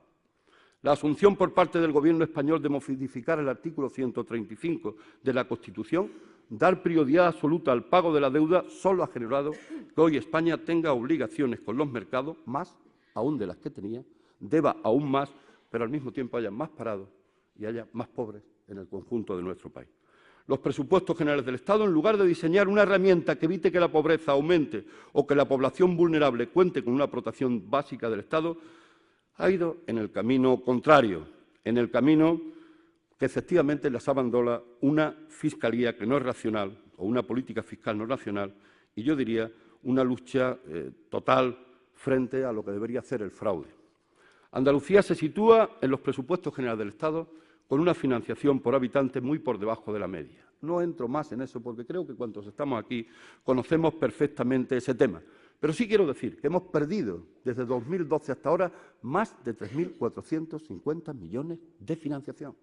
La asunción por parte del Gobierno español de modificar el artículo 135 de la Constitución, dar prioridad absoluta al pago de la deuda, solo ha generado que hoy España tenga obligaciones con los mercados, más aún de las que tenía, deba aún más, pero al mismo tiempo haya más parados y haya más pobres en el conjunto de nuestro país. Los presupuestos generales del Estado, en lugar de diseñar una herramienta que evite que la pobreza aumente o que la población vulnerable cuente con una protección básica del Estado, ha ido en el camino contrario, en el camino que efectivamente les abandona una fiscalía que no es racional o una política fiscal no racional y yo diría una lucha total frente a lo que debería hacer el fraude. Andalucía se sitúa en los presupuestos generales del Estado con una financiación por habitante muy por debajo de la media. No entro más en eso porque creo que cuantos estamos aquí conocemos perfectamente ese tema. Pero sí quiero decir que hemos perdido desde 2012 hasta ahora más de 3.450 millones de financiación.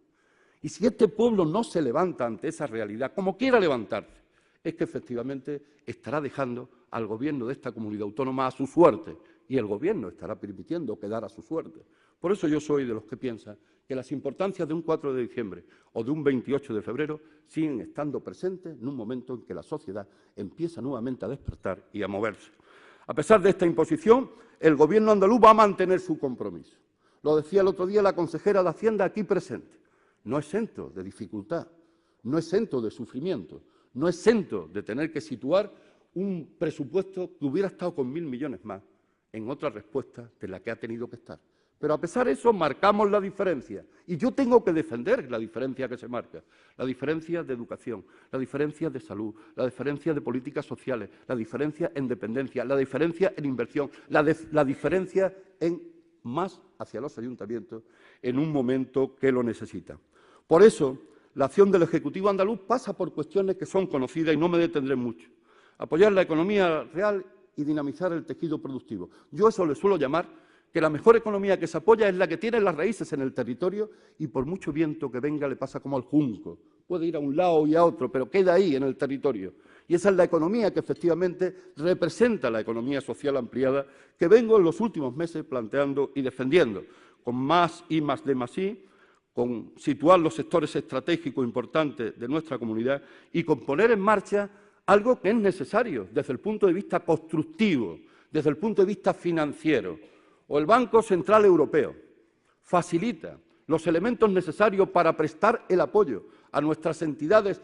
Y si este pueblo no se levanta ante esa realidad, como quiera levantarse, es que efectivamente estará dejando al Gobierno de esta comunidad autónoma a su suerte y el Gobierno estará permitiendo quedar a su suerte. Por eso yo soy de los que piensan que las importancias de un 4 de diciembre o de un 28 de febrero siguen estando presentes en un momento en que la sociedad empieza nuevamente a despertar y a moverse. A pesar de esta imposición, el Gobierno andaluz va a mantener su compromiso. Lo decía el otro día la consejera de Hacienda aquí presente. No es exento de dificultad, no es exento de sufrimiento, no es exento de tener que situar un presupuesto que hubiera estado con 1.000 millones más en otra respuesta de la que ha tenido que estar. Pero a pesar de eso marcamos la diferencia y yo tengo que defender la diferencia que se marca, la diferencia de educación, la diferencia de salud, la diferencia de políticas sociales, la diferencia en dependencia, la diferencia en inversión, la diferencia en más hacia los ayuntamientos en un momento que lo necesitan. Por eso, la acción del Ejecutivo andaluz pasa por cuestiones que son conocidas y no me detendré mucho. Apoyar la economía real y dinamizar el tejido productivo. Yo eso le suelo llamar que la mejor economía que se apoya es la que tiene las raíces en el territorio y por mucho viento que venga le pasa como al junco. Puede ir a un lado y a otro, pero queda ahí en el territorio. Y esa es la economía que efectivamente representa la economía social ampliada que vengo en los últimos meses planteando y defendiendo, con más I más D más I, con situar los sectores estratégicos importantes de nuestra comunidad y con poner en marcha algo que es necesario desde el punto de vista constructivo, desde el punto de vista financiero. O el Banco Central Europeo facilita los elementos necesarios para prestar el apoyo a nuestras entidades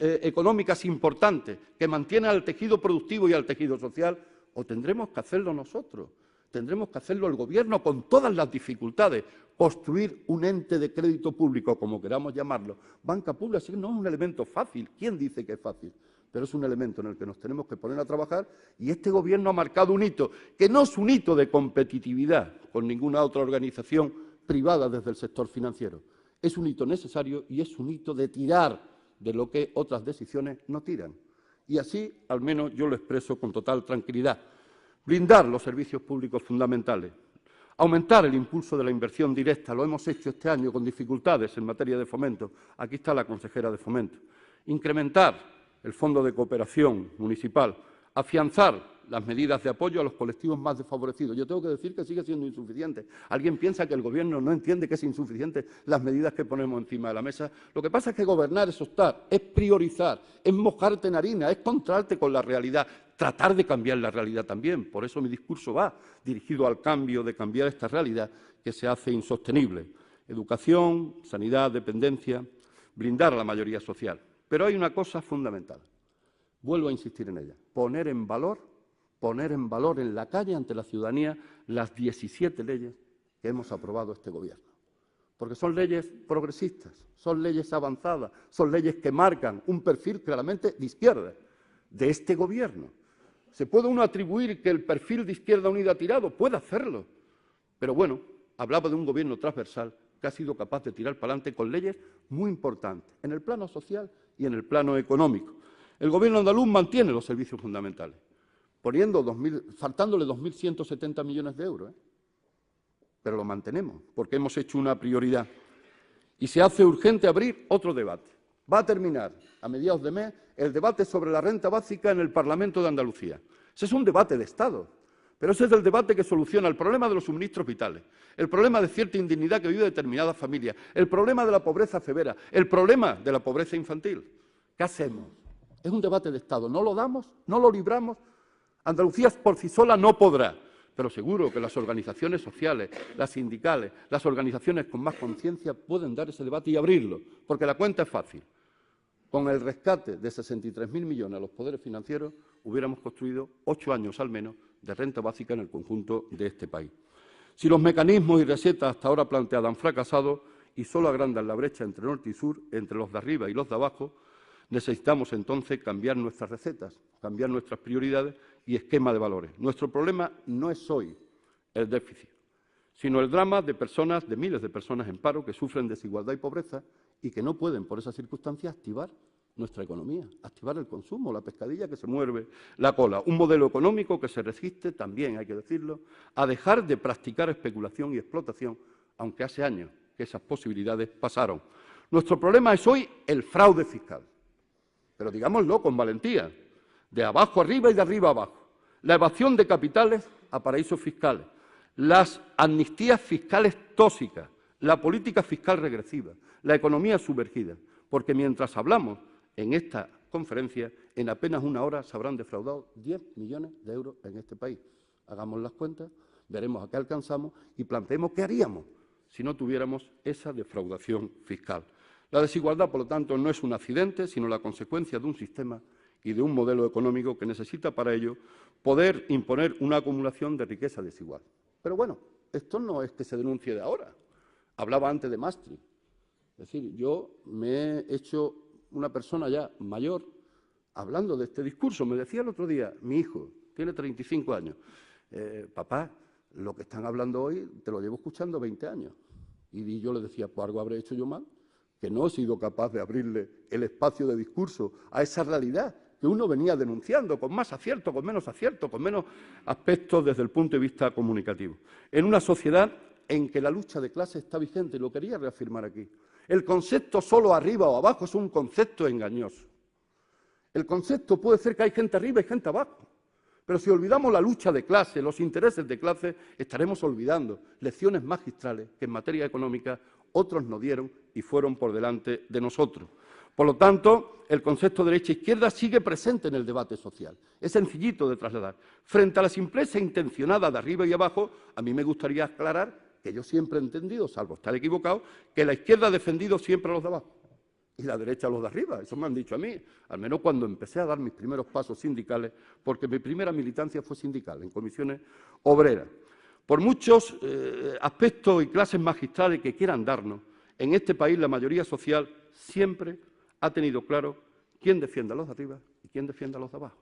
económicas importantes que mantienen al tejido productivo y al tejido social, o tendremos que hacerlo nosotros. tendremos que hacerlo el Gobierno con todas las dificultades. Construir un ente de crédito público, como queramos llamarlo, banca pública, no es un elemento fácil. ¿Quién dice que es fácil? Pero es un elemento en el que nos tenemos que poner a trabajar y este Gobierno ha marcado un hito, que no es un hito de competitividad con ninguna otra organización privada desde el sector financiero. Es un hito necesario y es un hito de tirar de lo que otras decisiones no tiran. Y así, al menos, yo lo expreso con total tranquilidad. Blindar los servicios públicos fundamentales. Aumentar el impulso de la inversión directa. Lo hemos hecho este año con dificultades en materia de fomento. Aquí está la consejera de Fomento. Incrementar el Fondo de Cooperación Municipal. Afianzar las medidas de apoyo a los colectivos más desfavorecidos. Yo tengo que decir que sigue siendo insuficiente. ¿Alguien piensa que el Gobierno no entiende que es insuficiente las medidas que ponemos encima de la mesa? Lo que pasa es que gobernar es optar, es priorizar, es mojarte en harina, es encontrarte con la realidad, tratar de cambiar la realidad también. Por eso mi discurso va dirigido al cambio de cambiar esta realidad que se hace insostenible. Educación, sanidad, dependencia, blindar a la mayoría social. Pero hay una cosa fundamental. Vuelvo a insistir en ella. Poner en valor en la calle ante la ciudadanía las 17 leyes que hemos aprobado este Gobierno. Porque son leyes progresistas, son leyes avanzadas, son leyes que marcan un perfil claramente de izquierda de este Gobierno. ¿Se puede uno atribuir que el perfil de Izquierda Unida ha tirado? Puede hacerlo. Pero bueno, hablaba de un Gobierno transversal que ha sido capaz de tirar para adelante con leyes muy importantes en el plano social y en el plano económico. El Gobierno andaluz mantiene los servicios fundamentales, faltándole 2.170 millones de euros. Pero lo mantenemos, porque hemos hecho una prioridad. Y se hace urgente abrir otro debate. Va a terminar, a mediados de mes, el debate sobre la renta básica en el Parlamento de Andalucía. Ese es un debate de Estado, pero ese es el debate que soluciona el problema de los suministros vitales, el problema de cierta indignidad que vive determinadas familias, el problema de la pobreza severa, el problema de la pobreza infantil. ¿Qué hacemos? Es un debate de Estado. ¿No lo damos? ¿No lo libramos? Andalucía por sí sola no podrá, pero seguro que las organizaciones sociales, las sindicales, las organizaciones con más conciencia pueden dar ese debate y abrirlo, porque la cuenta es fácil. Con el rescate de 63.000 millones a los poderes financieros, hubiéramos construido 8 años al menos de renta básica en el conjunto de este país. Si los mecanismos y recetas hasta ahora planteadas han fracasado y solo agrandan la brecha entre norte y sur, entre los de arriba y los de abajo, necesitamos entonces cambiar nuestras recetas, cambiar nuestras prioridades y esquema de valores. Nuestro problema no es hoy el déficit, sino el drama de personas, de miles de personas en paro que sufren desigualdad y pobreza y que no pueden, por esas circunstancias, activar nuestra economía, activar el consumo, la pescadilla que se mueve la cola. Un modelo económico que se resiste, también hay que decirlo, a dejar de practicar especulación y explotación, aunque hace años que esas posibilidades pasaron. Nuestro problema es hoy el fraude fiscal, pero digámoslo con valentía, de abajo arriba y de arriba abajo. La evasión de capitales a paraísos fiscales, las amnistías fiscales tóxicas, la política fiscal regresiva, la economía sumergida, porque mientras hablamos en esta conferencia, en apenas una hora se habrán defraudado 10 millones de euros en este país. Hagamos las cuentas, veremos a qué alcanzamos y planteemos qué haríamos si no tuviéramos esa defraudación fiscal. La desigualdad, por lo tanto, no es un accidente, sino la consecuencia de un sistema y de un modelo económico que necesita para ello poder imponer una acumulación de riqueza desigual. Pero bueno, esto no es que se denuncie de ahora. Hablaba antes de Maastricht. Es decir, yo me he hecho una persona ya mayor hablando de este discurso. Me decía el otro día, mi hijo, tiene 35 años, papá, lo que están hablando hoy te lo llevo escuchando 20 años. Y yo le decía, pues algo habré hecho yo mal, que no he sido capaz de abrirle el espacio de discurso a esa realidad que uno venía denunciando, con más acierto, con menos acierto, con menos aspectos desde el punto de vista comunicativo. En una sociedad en que la lucha de clases está vigente, y lo quería reafirmar aquí. El concepto solo arriba o abajo es un concepto engañoso. El concepto puede ser que hay gente arriba y gente abajo, pero si olvidamos la lucha de clase, los intereses de clase, estaremos olvidando lecciones magistrales que en materia económica otros nos dieron y fueron por delante de nosotros. Por lo tanto, el concepto derecha-izquierda sigue presente en el debate social. Es sencillito de trasladar. Frente a la simpleza intencionada de arriba y abajo, a mí me gustaría aclarar que yo siempre he entendido, salvo estar equivocado, que la izquierda ha defendido siempre a los de abajo y la derecha a los de arriba. Eso me han dicho a mí, al menos cuando empecé a dar mis primeros pasos sindicales, porque mi primera militancia fue sindical, en comisiones obreras. Por muchos aspectos y clases magistrales que quieran darnos, en este país la mayoría social siempre ha tenido claro quién defiende a los de arriba y quién defiende a los de abajo.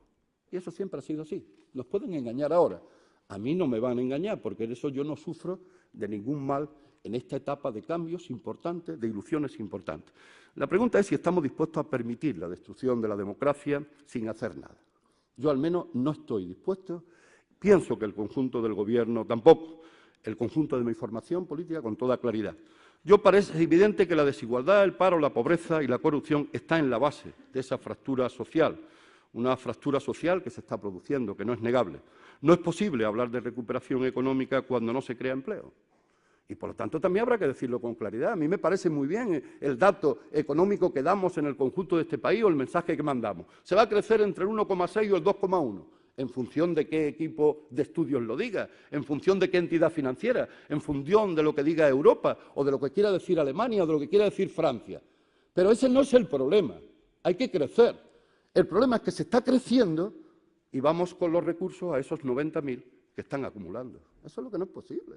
Y eso siempre ha sido así. Nos pueden engañar ahora. A mí no me van a engañar, porque de eso yo no sufro de ningún mal en esta etapa de cambios importantes, de ilusiones importantes. La pregunta es si estamos dispuestos a permitir la destrucción de la democracia sin hacer nada. Yo al menos no estoy dispuesto. Pienso que el conjunto del Gobierno tampoco, el conjunto de mi formación política con toda claridad. Parece evidente que la desigualdad, el paro, la pobreza y la corrupción está en la base de esa fractura social, una fractura social que se está produciendo, que no es negable. No es posible hablar de recuperación económica cuando no se crea empleo. Y, por lo tanto, también habrá que decirlo con claridad. A mí me parece muy bien el dato económico que damos en el conjunto de este país o el mensaje que mandamos. Se va a crecer entre el 1,6 y el 2,1, en función de qué equipo de estudios lo diga, en función de qué entidad financiera, en función de lo que diga Europa o de lo que quiera decir Alemania o de lo que quiera decir Francia. Pero ese no es el problema. Hay que crecer. El problema es que se está creciendo y vamos con los recursos a esos 90.000 que están acumulando. Eso es lo que no es posible.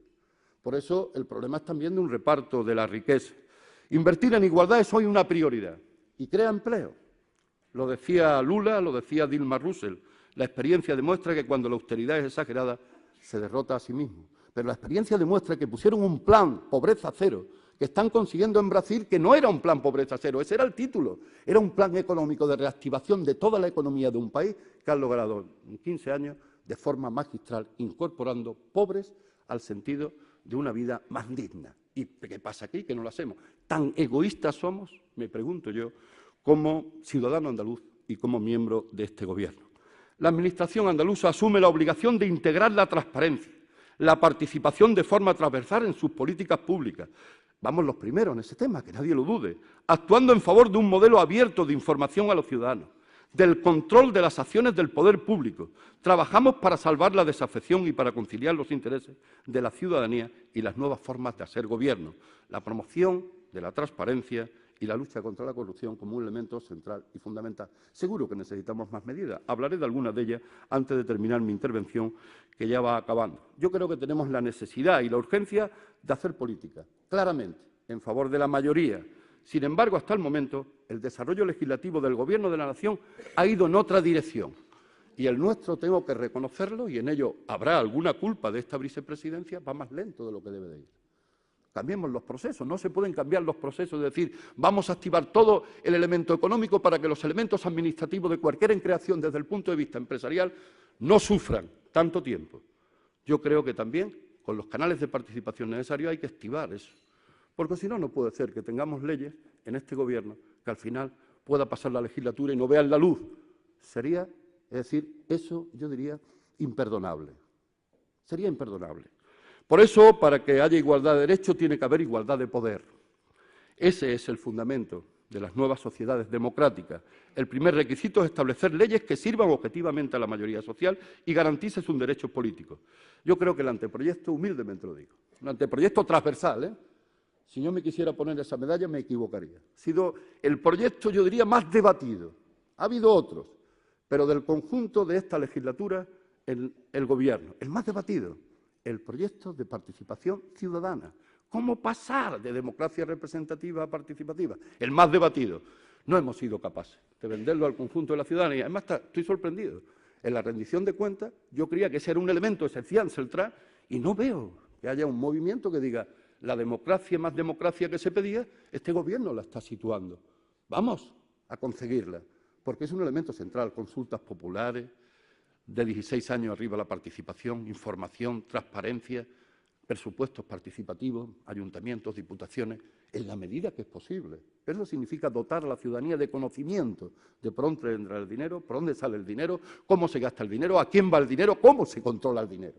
Por eso el problema es también de un reparto de la riqueza. Invertir en igualdad es hoy una prioridad y crea empleo. Lo decía Lula, lo decía Dilma Rousseff. La experiencia demuestra que cuando la austeridad es exagerada se derrota a sí mismo. Pero la experiencia demuestra que pusieron un plan pobreza cero que están consiguiendo en Brasil, que no era un plan pobreza cero, ese era el título. Era un plan económico de reactivación de toda la economía de un país que han logrado en 15 años de forma magistral, incorporando pobres al sentido de una vida más digna. ¿Y qué pasa aquí? Que no lo hacemos. ¿Tan egoístas somos, me pregunto yo, como ciudadano andaluz y como miembro de este Gobierno? La Administración andaluza asume la obligación de integrar la transparencia, la participación de forma transversal en sus políticas públicas. Vamos los primeros en ese tema, que nadie lo dude, actuando en favor de un modelo abierto de información a los ciudadanos, del control de las acciones del poder público. Trabajamos para salvar la desafección y para conciliar los intereses de la ciudadanía y las nuevas formas de hacer gobierno, la promoción de la transparencia y la lucha contra la corrupción como un elemento central y fundamental. Seguro que necesitamos más medidas. Hablaré de algunas de ellas antes de terminar mi intervención, que ya va acabando. Yo creo que tenemos la necesidad y la urgencia de hacer política, claramente, en favor de la mayoría. Sin embargo, hasta el momento, el desarrollo legislativo del Gobierno de la Nación ha ido en otra dirección. Y el nuestro, tengo que reconocerlo, y en ello habrá alguna culpa de esta vicepresidencia, va más lento de lo que debe de ir. Cambiemos los procesos. No se pueden cambiar los procesos, es decir, vamos a activar todo el elemento económico para que los elementos administrativos de cualquier creación desde el punto de vista empresarial no sufran tanto tiempo. Yo creo que también, con los canales de participación necesarios, hay que activar eso. Porque si no, no puede ser que tengamos leyes en este Gobierno que al final pueda pasar la legislatura y no vean la luz. Sería, es decir, eso yo diría imperdonable. Sería imperdonable. Por eso, para que haya igualdad de derechos, tiene que haber igualdad de poder. Ese es el fundamento de las nuevas sociedades democráticas. El primer requisito es establecer leyes que sirvan objetivamente a la mayoría social y garanticen sus derechos políticos. Yo creo que el anteproyecto, humildemente lo digo, un anteproyecto transversal, si yo me quisiera poner esa medalla me equivocaría. Ha sido el proyecto, yo diría, más debatido. Ha habido otros, pero del conjunto de esta legislatura, el Gobierno, el más debatido, el proyecto de participación ciudadana. ¿Cómo pasar de democracia representativa a participativa? El más debatido. No hemos sido capaces de venderlo al conjunto de la ciudadanía. Además, estoy sorprendido. En la rendición de cuentas, yo creía que ese era un elemento esencial, central, y no veo que haya un movimiento que diga la democracia más democracia que se pedía, este Gobierno la está situando. Vamos a conseguirla, porque es un elemento central. Consultas populares, de 16 años arriba la participación, información, transparencia, presupuestos participativos, ayuntamientos, diputaciones, en la medida que es posible. Eso significa dotar a la ciudadanía de conocimiento de por dónde entra el dinero, por dónde sale el dinero, cómo se gasta el dinero, a quién va el dinero, cómo se controla el dinero.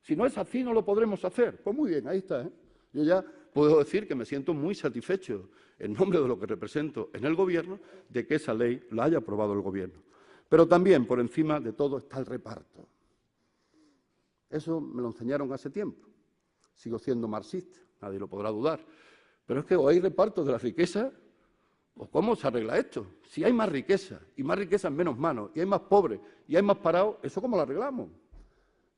Si no es así, no lo podremos hacer. Pues muy bien, ahí está. Yo ya puedo decir que me siento muy satisfecho, en nombre de lo que represento en el Gobierno, de que esa ley la haya aprobado el Gobierno. Pero también, por encima de todo, está el reparto. Eso me lo enseñaron hace tiempo. Sigo siendo marxista, nadie lo podrá dudar. Pero es que o hay reparto de la riqueza, o cómo se arregla esto. Si hay más riqueza, y más riqueza en menos manos, y hay más pobres, y hay más parados, ¿eso cómo lo arreglamos?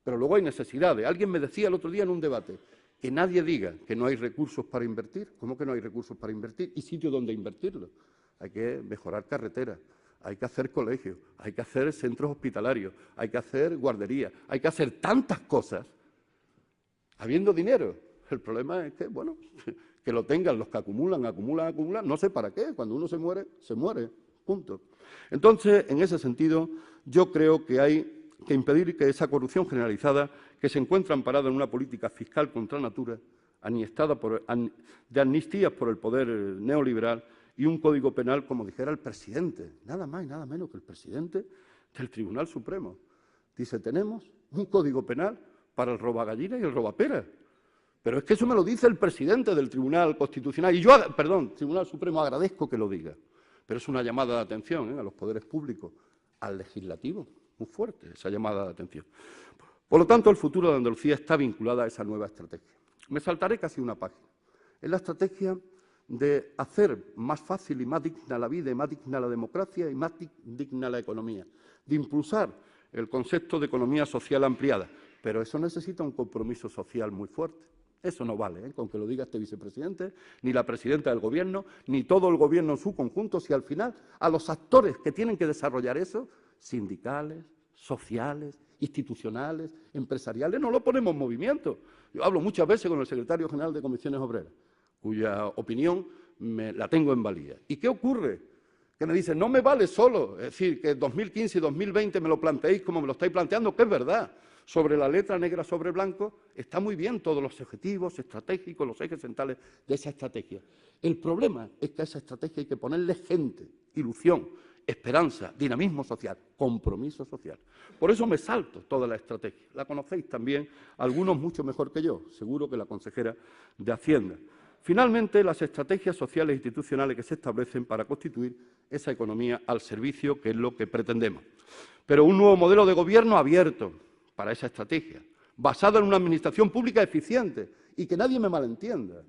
pero luego hay necesidades. Alguien me decía el otro día en un debate que nadie diga que no hay recursos para invertir. ¿Cómo que no hay recursos para invertir? ¿Y sitios donde invertirlos? Hay que mejorar carreteras, hay que hacer colegios, hay que hacer centros hospitalarios, hay que hacer guarderías, hay que hacer tantas cosas habiendo dinero. El problema es que, bueno, que lo tengan los que acumulan, no sé para qué. Cuando uno se muere, punto. Entonces, en ese sentido, yo creo que hay que impedir que esa corrupción generalizada que se encuentra amparada en una política fiscal contra natura, de amnistías por el poder neoliberal y un código penal, como dijera el presidente, nada más y nada menos que el presidente del Tribunal Supremo. Dice, tenemos un código penal para el robagallina y el robaperas. Pero es que eso me lo dice el presidente del Tribunal Constitucional. Y yo, Tribunal Supremo, agradezco que lo diga. Pero es una llamada de atención a los poderes públicos, al legislativo. Muy fuerte esa llamada de atención. Por lo tanto, el futuro de Andalucía está vinculado a esa nueva estrategia. Me saltaré casi una página. Es la estrategia de hacer más fácil y más digna la vida, y más digna la democracia y más digna la economía. De impulsar el concepto de economía social ampliada. Pero eso necesita un compromiso social muy fuerte. Eso no vale, con que lo diga este vicepresidente, ni la presidenta del Gobierno, ni todo el Gobierno en su conjunto, si al final a los actores que tienen que desarrollar eso, sindicales, sociales, institucionales, empresariales, no lo ponemos en movimiento. Yo hablo muchas veces con el secretario general de Comisiones Obreras, cuya opinión la tengo en valía. ¿Y qué ocurre? Que me dicen, no me vale solo, es decir, que 2015 y 2020 me lo planteéis como me lo estáis planteando, que es verdad. Sobre la letra negra sobre blanco, está muy bien todos los objetivos estratégicos, los ejes centrales de esa estrategia. El problema es que a esa estrategia hay que ponerle gente, ilusión, esperanza, dinamismo social, compromiso social. Por eso me salto toda la estrategia. La conocéis también, algunos mucho mejor que yo, seguro que la consejera de Hacienda. Finalmente, las estrategias sociales e institucionales que se establecen para constituir esa economía al servicio, que es lo que pretendemos. Pero un nuevo modelo de gobierno abierto para esa estrategia, basado en una administración pública eficiente y que nadie me malentienda,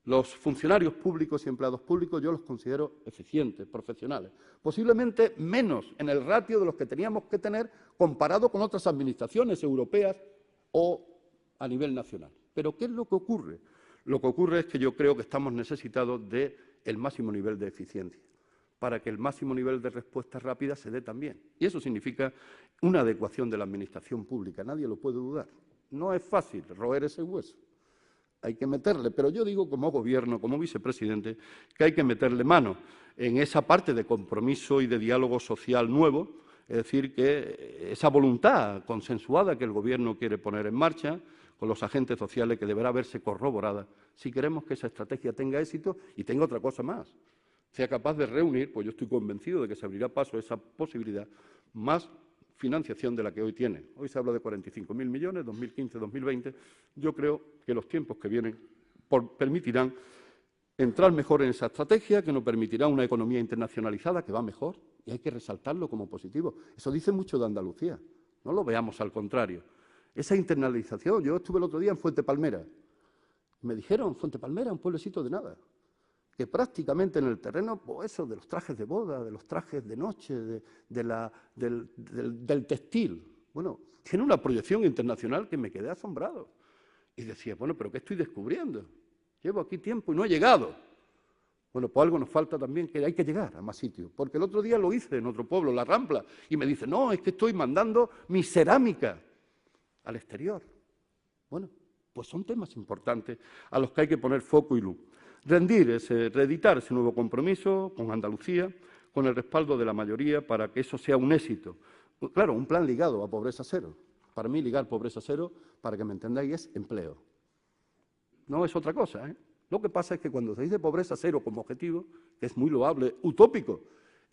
Los funcionarios públicos y empleados públicos yo los considero eficientes, profesionales, posiblemente menos en el ratio de los que teníamos que tener comparado con otras administraciones europeas o a nivel nacional. Pero ¿qué es lo que ocurre? Lo que ocurre es que yo creo que estamos necesitados del máximo nivel de eficiencia, para que el máximo nivel de respuesta rápida se dé también. Y eso significa una adecuación de la administración pública, nadie lo puede dudar. No es fácil roer ese hueso, hay que meterle, pero yo digo como Gobierno, como vicepresidente, que hay que meterle mano en esa parte de compromiso y de diálogo social nuevo, es decir, que esa voluntad consensuada que el Gobierno quiere poner en marcha con los agentes sociales, que deberá verse corroborada si queremos que esa estrategia tenga éxito y tenga otra cosa más. Sea capaz de reunir, pues yo estoy convencido de que se abrirá paso a esa posibilidad, más financiación de la que hoy tiene. Hoy se habla de 45.000 millones, 2015-2020. Yo creo que los tiempos que vienen permitirán entrar mejor en esa estrategia, que nos permitirá una economía internacionalizada que va mejor, y hay que resaltarlo como positivo. Eso dice mucho de Andalucía, no lo veamos al contrario. Esa internalización, yo estuve el otro día en Fuente Palmera, me dijeron, Fuente Palmera, un pueblecito de nada, que prácticamente en el terreno, pues eso, de los trajes de boda, de los trajes de noche, del textil, bueno, tiene una proyección internacional que me quedé asombrado. Y decía, bueno, ¿pero qué estoy descubriendo? Llevo aquí tiempo y no he llegado. Bueno, pues algo nos falta también, que hay que llegar a más sitios. Porque el otro día lo hice en otro pueblo, La Rampla, y me dice, no, es que estoy mandando mi cerámica al exterior. Bueno, pues son temas importantes a los que hay que poner foco y luz. Reeditar ese nuevo compromiso con Andalucía, con el respaldo de la mayoría para que eso sea un éxito. Claro, un plan ligado a pobreza cero. Para mí, ligar pobreza cero, para que me entendáis, es empleo. No es otra cosa, ¿eh? Lo que pasa es que cuando se dice pobreza cero como objetivo, que es muy loable, utópico,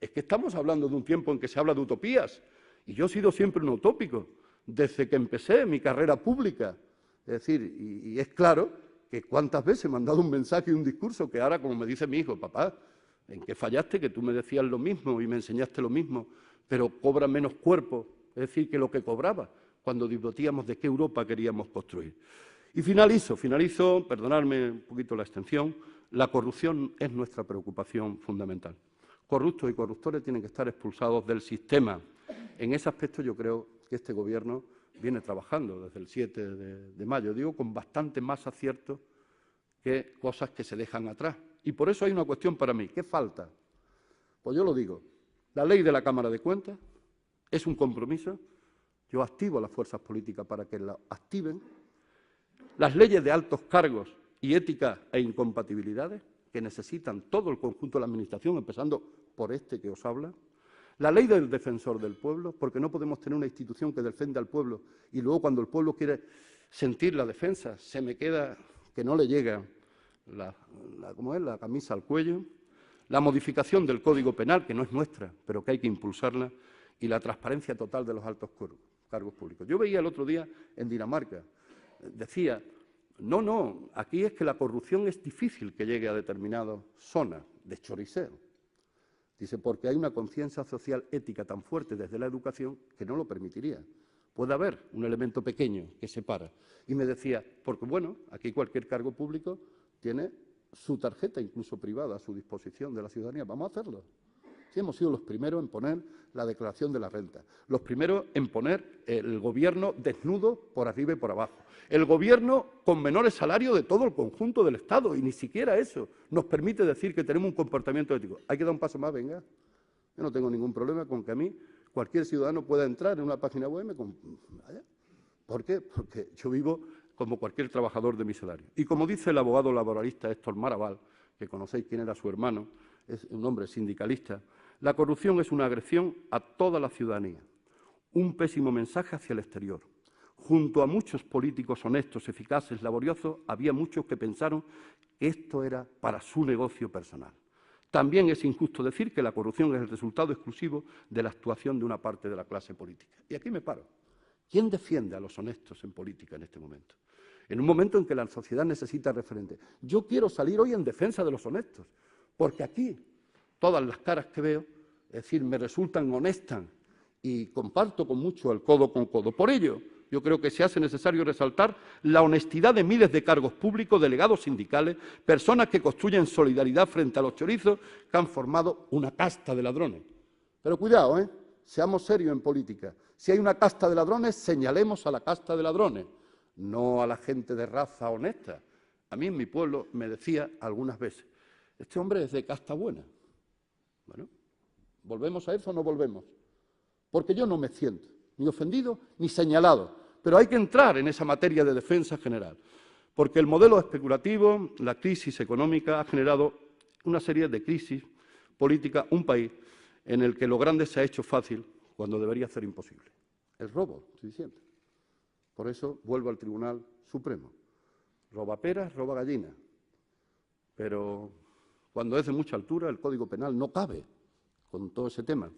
es que estamos hablando de un tiempo en que se habla de utopías. Y yo he sido siempre un utópico, desde que empecé mi carrera pública. Es decir, y es claro que cuántas veces me han dado un mensaje y un discurso que ahora, como me dice mi hijo, papá, ¿en qué fallaste? Que tú me decías lo mismo y me enseñaste lo mismo, pero cobra menos cuerpo, es decir, que lo que cobraba cuando discutíamos de qué Europa queríamos construir. Y finalizo, perdonadme un poquito la extensión, la corrupción es nuestra preocupación fundamental. Corruptos y corruptores tienen que estar expulsados del sistema. En ese aspecto yo creo que este Gobierno viene trabajando desde el 7 de mayo, digo, con bastante más acierto que cosas que se dejan atrás. Y por eso hay una cuestión para mí. ¿Qué falta? Pues yo lo digo. La ley de la Cámara de Cuentas es un compromiso. Yo activo a las fuerzas políticas para que la activen. Las leyes de altos cargos y ética e incompatibilidades que necesitan todo el conjunto de la Administración, empezando por este que os habla. La ley del defensor del pueblo, porque no podemos tener una institución que defienda al pueblo y luego cuando el pueblo quiere sentir la defensa se me queda que no le llega la camisa al cuello. La modificación del Código Penal, que no es nuestra, pero que hay que impulsarla, y la transparencia total de los altos cargos públicos. Yo veía el otro día en Dinamarca, decía, no, aquí es que la corrupción es difícil que llegue a determinadas zonas de choriceo. Dice, porque hay una conciencia social ética tan fuerte desde la educación que no lo permitiría. Puede haber un elemento pequeño que separa. Y me decía, porque bueno, aquí cualquier cargo público tiene su tarjeta, incluso privada, a su disposición de la ciudadanía. Vamos a hacerlo. Sí, hemos sido los primeros en poner la declaración de la renta, los primeros en poner el Gobierno desnudo por arriba y por abajo, el Gobierno con menores salarios de todo el conjunto del Estado, y ni siquiera eso nos permite decir que tenemos un comportamiento ético. Hay que dar un paso más, venga. Yo no tengo ningún problema con que a mí cualquier ciudadano pueda entrar en una página web. ¿Por qué? Porque yo vivo como cualquier trabajador de mi salario. Y como dice el abogado laboralista Héctor Maraval, que conocéis quién era su hermano, es un hombre sindicalista, la corrupción es una agresión a toda la ciudadanía, un pésimo mensaje hacia el exterior. Junto a muchos políticos honestos, eficaces, laboriosos, había muchos que pensaron que esto era para su negocio personal. También es injusto decir que la corrupción es el resultado exclusivo de la actuación de una parte de la clase política. Y aquí me paro. ¿Quién defiende a los honestos en política en este momento? En un momento en que la sociedad necesita referentes. Yo quiero salir hoy en defensa de los honestos, porque aquí todas las caras que veo, es decir, me resultan honestas y comparto con mucho el codo con codo. Por ello, yo creo que se hace necesario resaltar la honestidad de miles de cargos públicos, delegados sindicales, personas que construyen solidaridad frente a los chorizos que han formado una casta de ladrones. Pero cuidado, seamos serios en política. Si hay una casta de ladrones, señalemos a la casta de ladrones, no a la gente de raza honesta. A mí en mi pueblo me decía algunas veces, este hombre es de casta buena. Bueno, ¿volvemos a eso o no volvemos? Porque yo no me siento ni ofendido ni señalado, pero hay que entrar en esa materia de defensa general, porque el modelo especulativo, la crisis económica, ha generado una serie de crisis políticas, un país en el que lo grande se ha hecho fácil cuando debería ser imposible. El robo, estoy diciendo. Por eso vuelvo al Tribunal Supremo. Roba peras, roba gallinas. Pero cuando es de mucha altura, el Código Penal no cabe con todo ese tema.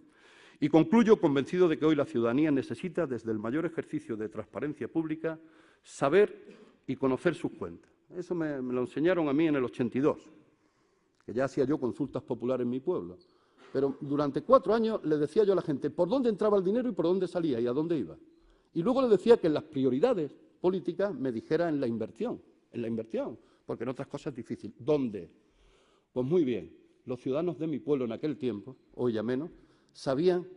Y concluyo convencido de que hoy la ciudadanía necesita, desde el mayor ejercicio de transparencia pública, saber y conocer sus cuentas. Eso me lo enseñaron a mí en el 82, que ya hacía yo consultas populares en mi pueblo. Pero durante 4 años le decía yo a la gente por dónde entraba el dinero y por dónde salía y a dónde iba. Y luego le decía que en las prioridades políticas me dijera en la inversión, porque en otras cosas es difícil. ¿Dónde? Pues muy bien, los ciudadanos de mi pueblo en aquel tiempo, hoy ya menos, sabían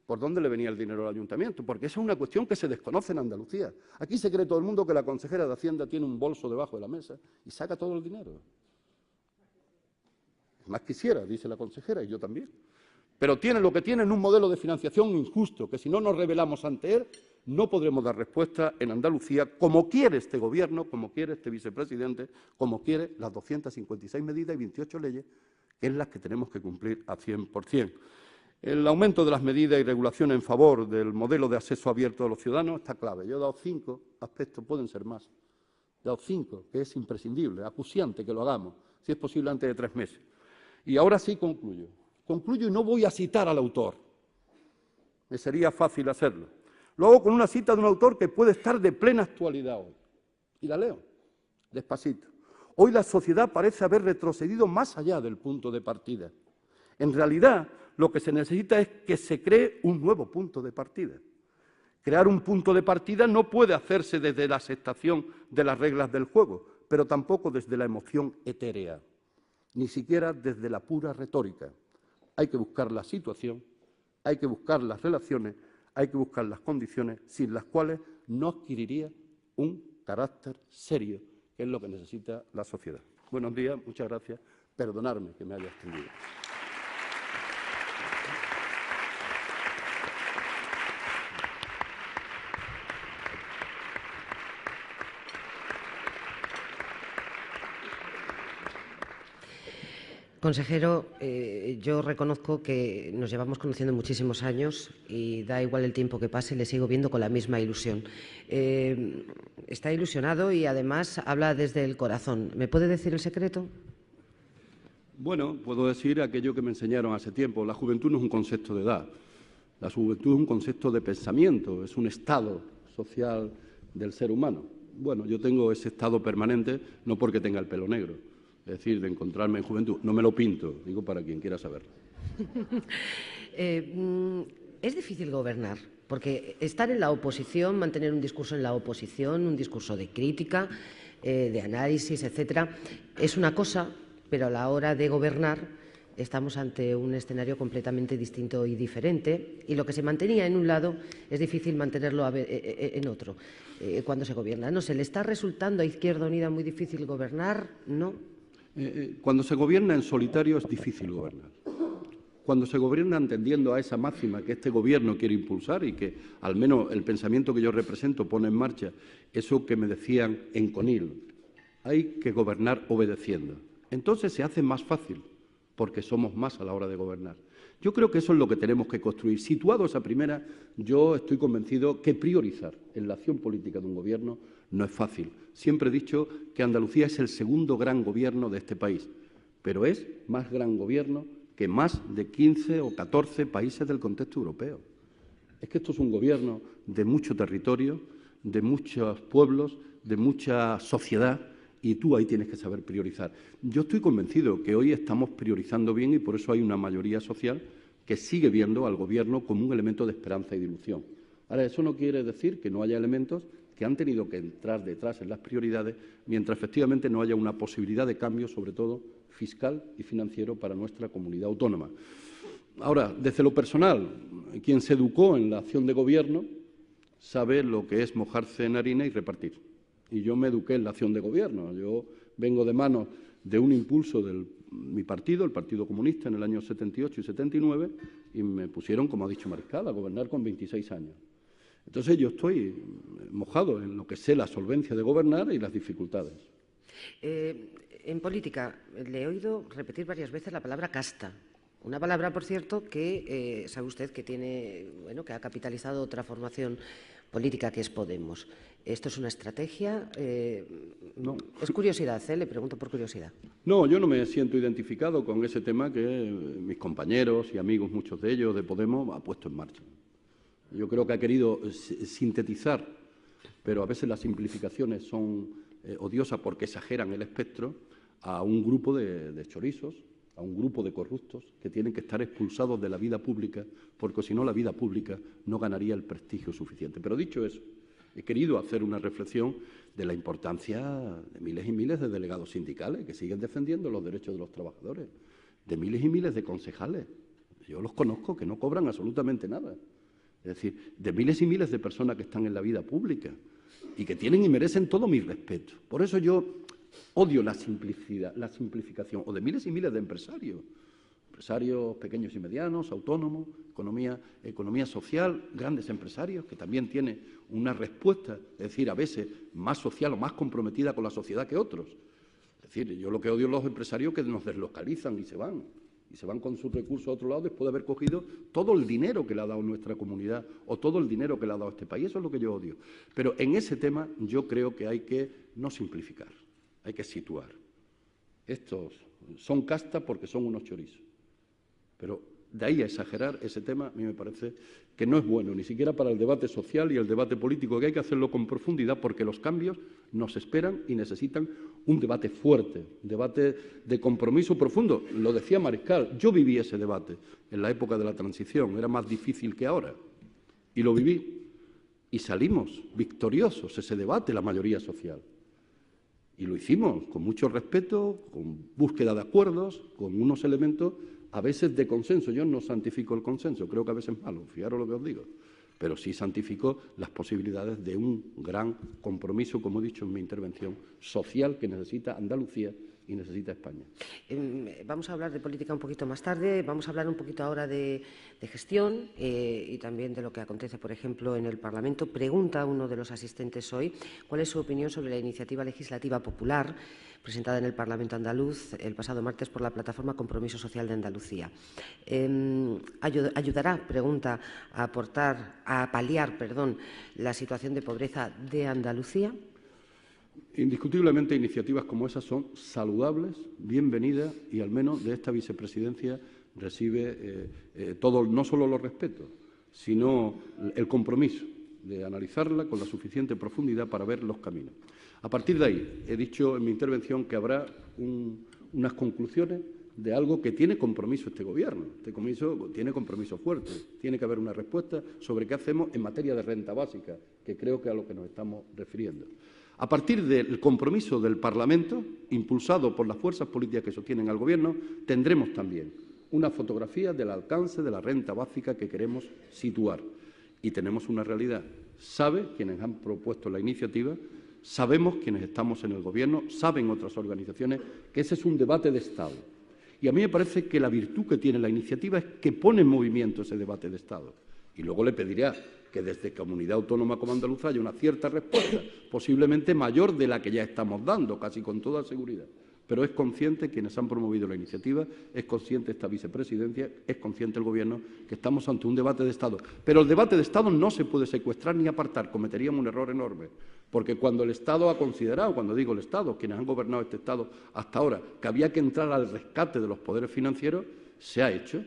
por dónde le venía el dinero al ayuntamiento, porque esa es una cuestión que se desconoce en Andalucía. Aquí se cree todo el mundo que la consejera de Hacienda tiene un bolso debajo de la mesa y saca todo el dinero. Más quisiera, dice la consejera, y yo también. Pero tiene lo que tiene en un modelo de financiación injusto, que si no nos rebelamos ante él, no podremos dar respuesta en Andalucía como quiere este Gobierno, como quiere este vicepresidente, como quiere las 256 medidas y 28 leyes, que es las que tenemos que cumplir al 100%. El aumento de las medidas y regulaciones en favor del modelo de acceso abierto a los ciudadanos está clave. Yo he dado 5 aspectos, pueden ser más. He dado 5, que es imprescindible, acuciante que lo hagamos, si es posible antes de 3 meses. Y ahora sí concluyo. Concluyo y no voy a citar al autor. Me sería fácil hacerlo. Lo hago con una cita de un autor que puede estar de plena actualidad hoy. Y la leo, despacito. Hoy la sociedad parece haber retrocedido más allá del punto de partida. En realidad, lo que se necesita es que se cree un nuevo punto de partida. Crear un punto de partida no puede hacerse desde la aceptación de las reglas del juego, pero tampoco desde la emoción etérea, ni siquiera desde la pura retórica. Hay que buscar la situación, hay que buscar las relaciones, hay que buscar las condiciones sin las cuales no adquiriría un carácter serio, que es lo que necesita la sociedad. Buenos días, muchas gracias. Perdonadme que me haya extendido. Consejero, yo reconozco que nos llevamos conociendo muchísimos años y da igual el tiempo que pase, le sigo viendo con la misma ilusión. Está ilusionado y además habla desde el corazón. ¿Me puede decir el secreto? Bueno, puedo decir aquello que me enseñaron hace tiempo. La juventud no es un concepto de edad. La juventud es un concepto de pensamiento, es un estado social del ser humano. Bueno, yo tengo ese estado permanente no porque tenga el pelo negro. Es decir, de encontrarme en juventud. No me lo pinto, digo para quien quiera saberlo. Es difícil gobernar, porque estar en la oposición, mantener un discurso en la oposición, un discurso de crítica, de análisis, etcétera, es una cosa, pero a la hora de gobernar estamos ante un escenario completamente distinto y diferente, y lo que se mantenía en un lado es difícil mantenerlo en otro cuando se gobierna. ¿No se le está resultando a Izquierda Unida muy difícil gobernar? ¿No? Cuando se gobierna en solitario es difícil gobernar. Cuando se gobierna entendiendo a esa máxima que este Gobierno quiere impulsar y que, al menos el pensamiento que yo represento, pone en marcha, eso que me decían en Conil, hay que gobernar obedeciendo. Entonces se hace más fácil, porque somos más a la hora de gobernar. Yo creo que eso es lo que tenemos que construir. Situado esa primera, yo estoy convencido que priorizar en la acción política de un Gobierno no es fácil. Siempre he dicho que Andalucía es el segundo gran Gobierno de este país, pero es más gran Gobierno que más de 15 o 14 países del contexto europeo. Es que esto es un Gobierno de mucho territorio, de muchos pueblos, de mucha sociedad, y tú ahí tienes que saber priorizar. Yo estoy convencido que hoy estamos priorizando bien y por eso hay una mayoría social que sigue viendo al Gobierno como un elemento de esperanza y de ilusión. Ahora, eso no quiere decir que no haya elementos que han tenido que entrar detrás en las prioridades, mientras efectivamente no haya una posibilidad de cambio, sobre todo fiscal y financiero, para nuestra comunidad autónoma. Ahora, desde lo personal, quien se educó en la acción de Gobierno sabe lo que es mojarse en harina y repartir. Y yo me eduqué en la acción de Gobierno. Yo vengo de manos de un impulso de mi partido, el Partido Comunista, en el año 78 y 79, y me pusieron, como ha dicho Mariscal, a gobernar con 26 años. Entonces yo estoy mojado en lo que sé la solvencia de gobernar y las dificultades. En política le he oído repetir varias veces la palabra casta. Una palabra, por cierto, que sabe usted que tiene, bueno, que ha capitalizado otra formación política que es Podemos. ¿Esto es una estrategia? No. Es curiosidad, le pregunto por curiosidad. No, yo no me siento identificado con ese tema que mis compañeros y amigos, muchos de ellos de Podemos, ha puesto en marcha. Yo creo que ha querido sintetizar, pero a veces las simplificaciones son odiosas porque exageran el espectro, a un grupo de chorizos, a un grupo de corruptos que tienen que estar expulsados de la vida pública, porque si no la vida pública no ganaría el prestigio suficiente. Pero dicho eso, he querido hacer una reflexión de la importancia de miles y miles de delegados sindicales que siguen defendiendo los derechos de los trabajadores, de miles y miles de concejales. Yo los conozco, que no cobran absolutamente nada. Es decir, de miles y miles de personas que están en la vida pública y que tienen y merecen todo mi respeto. Por eso yo odio la simplificación, o de miles y miles de empresarios pequeños y medianos, autónomos, economía social, grandes empresarios, que también tienen una respuesta, es decir, a veces más social o más comprometida con la sociedad que otros. Es decir, yo lo que odio a los empresarios que nos deslocalizan y se van con sus recursos a otro lado después de haber cogido todo el dinero que le ha dado nuestra comunidad o todo el dinero que le ha dado este país. Eso es lo que yo odio. Pero en ese tema yo creo que hay que no simplificar, hay que situar. Estos son casta porque son unos chorizos. Pero de ahí a exagerar ese tema, a mí me parece que no es bueno, ni siquiera para el debate social y el debate político, que hay que hacerlo con profundidad porque los cambios nos esperan y necesitan un debate fuerte, un debate de compromiso profundo. Lo decía Mariscal, yo viví ese debate en la época de la transición, era más difícil que ahora, y lo viví. Y salimos victoriosos ese debate, la mayoría social. Y lo hicimos con mucho respeto, con búsqueda de acuerdos, con unos elementos a veces de consenso. Yo no santifico el consenso, creo que a veces es malo, fijaros lo que os digo. pero sí santificó las posibilidades de un gran compromiso, como he dicho en mi intervención, social que necesita Andalucía y necesita España. Vamos a hablar de política un poquito más tarde, vamos a hablar un poquito ahora de gestión y también de lo que acontece, por ejemplo, en el Parlamento. Pregunta uno de los asistentes hoy cuál es su opinión sobre la iniciativa legislativa popular presentada en el Parlamento andaluz el pasado martes por la plataforma Compromiso Social de Andalucía. ¿Ayudará, pregunta, a paliar la situación de pobreza de Andalucía? Indiscutiblemente, iniciativas como esas son saludables, bienvenidas y, al menos, de esta vicepresidencia recibe no solo los respetos, sino el compromiso de analizarla con la suficiente profundidad para ver los caminos. A partir de ahí, he dicho en mi intervención que habrá unas conclusiones de algo que tiene compromiso este Gobierno. Este compromiso tiene compromiso fuerte. Tiene que haber una respuesta sobre qué hacemos en materia de renta básica, que creo que es a lo que nos estamos refiriendo. A partir del compromiso del Parlamento, impulsado por las fuerzas políticas que sostienen al Gobierno, tendremos también una fotografía del alcance de la renta básica que queremos situar. Y tenemos una realidad. Sabe quienes han propuesto la iniciativa, sabemos quienes estamos en el Gobierno, saben otras organizaciones que ese es un debate de Estado. Y a mí me parece que la virtud que tiene la iniciativa es que pone en movimiento ese debate de Estado. Y luego le pedirá que desde comunidad autónoma como Andalucía haya una cierta respuesta, posiblemente mayor de la que ya estamos dando, casi con toda seguridad. Pero es consciente quienes han promovido la iniciativa, es consciente esta vicepresidencia, es consciente el Gobierno que estamos ante un debate de Estado. Pero el debate de Estado no se puede secuestrar ni apartar, cometeríamos un error enorme. Porque cuando el Estado ha considerado, cuando digo el Estado, quienes han gobernado este Estado hasta ahora, que había que entrar al rescate de los poderes financieros, se ha hecho,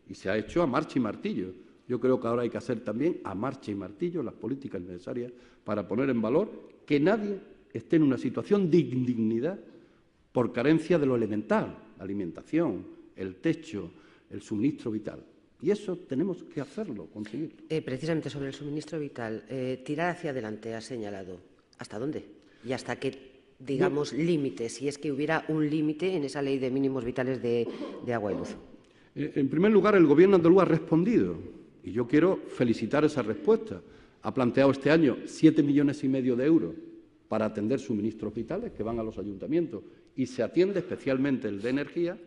y se ha hecho a marcha y martillo. Yo creo que ahora hay que hacer también a marcha y martillo las políticas necesarias para poner en valor que nadie esté en una situación de indignidad por carencia de lo elemental, la alimentación, el techo, el suministro vital. Y eso tenemos que hacerlo, conseguirlo. Precisamente sobre el suministro vital, tirar hacia adelante, ha señalado. ¿Hasta dónde? ¿Y hasta qué, digamos, límite? Si es que hubiera un límite en esa ley de mínimos vitales de agua y luz. En primer lugar, el Gobierno andaluz ha respondido. Y yo quiero felicitar esa respuesta. Ha planteado este año 7,5 millones de euros para atender suministros vitales que van a los ayuntamientos y se atiende especialmente el de energía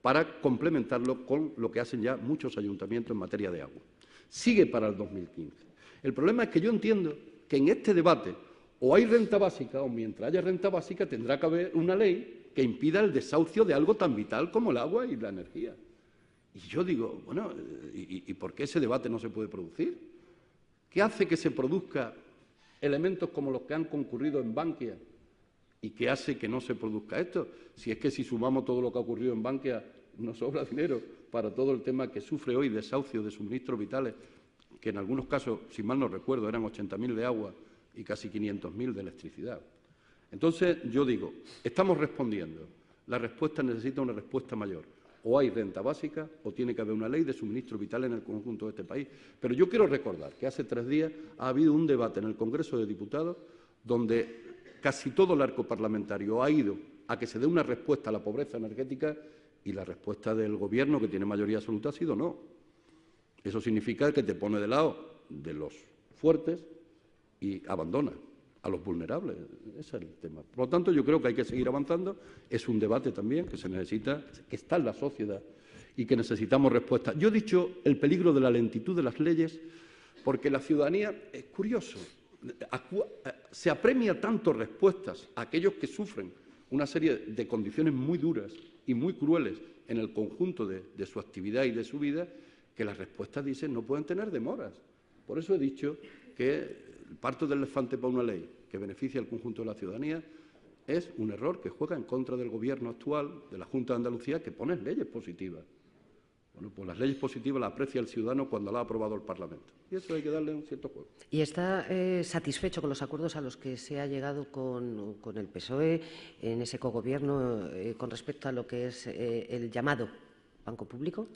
para complementarlo con lo que hacen ya muchos ayuntamientos en materia de agua. Sigue para el 2015. El problema es que yo entiendo que en este debate o hay renta básica o mientras haya renta básica tendrá que haber una ley que impida el desahucio de algo tan vital como el agua y la energía. Y yo digo, bueno, ¿y por qué ese debate no se puede producir? ¿Qué hace que se produzca elementos como los que han concurrido en Bankia y qué hace que no se produzca esto? Si es que si sumamos todo lo que ha ocurrido en Bankia nos sobra dinero para todo el tema que sufre hoy desahucio de suministros vitales, que en algunos casos, si mal no recuerdo, eran 80.000 de agua y casi 500.000 de electricidad. Entonces, yo digo, estamos respondiendo. La respuesta necesita una respuesta mayor. O hay renta básica o tiene que haber una ley de suministro vital en el conjunto de este país. Pero yo quiero recordar que hace 3 días ha habido un debate en el Congreso de Diputados donde casi todo el arco parlamentario ha ido a que se dé una respuesta a la pobreza energética y la respuesta del Gobierno, que tiene mayoría absoluta, ha sido no. Eso significa que te pone de lado de los fuertes y abandona a los vulnerables. Ese es el tema. Por lo tanto, yo creo que hay que seguir avanzando. Es un debate también que se necesita, que está en la sociedad y que necesitamos respuestas. Yo he dicho el peligro de la lentitud de las leyes porque la ciudadanía, es curioso, se apremia tanto respuestas a aquellos que sufren una serie de condiciones muy duras y muy crueles en el conjunto de su actividad y de su vida, que las respuestas, dicen, no pueden tener demoras. Por eso he dicho que el parto del elefante para una ley que beneficia al conjunto de la ciudadanía es un error que juega en contra del Gobierno actual, de la Junta de Andalucía, que pone leyes positivas. Bueno, pues las leyes positivas las aprecia el ciudadano cuando las ha aprobado el Parlamento. Y eso hay que darle un cierto juego. ¿Y está satisfecho con los acuerdos a los que se ha llegado con el PSOE en ese cogobierno con respecto a lo que es el llamado Banco Público?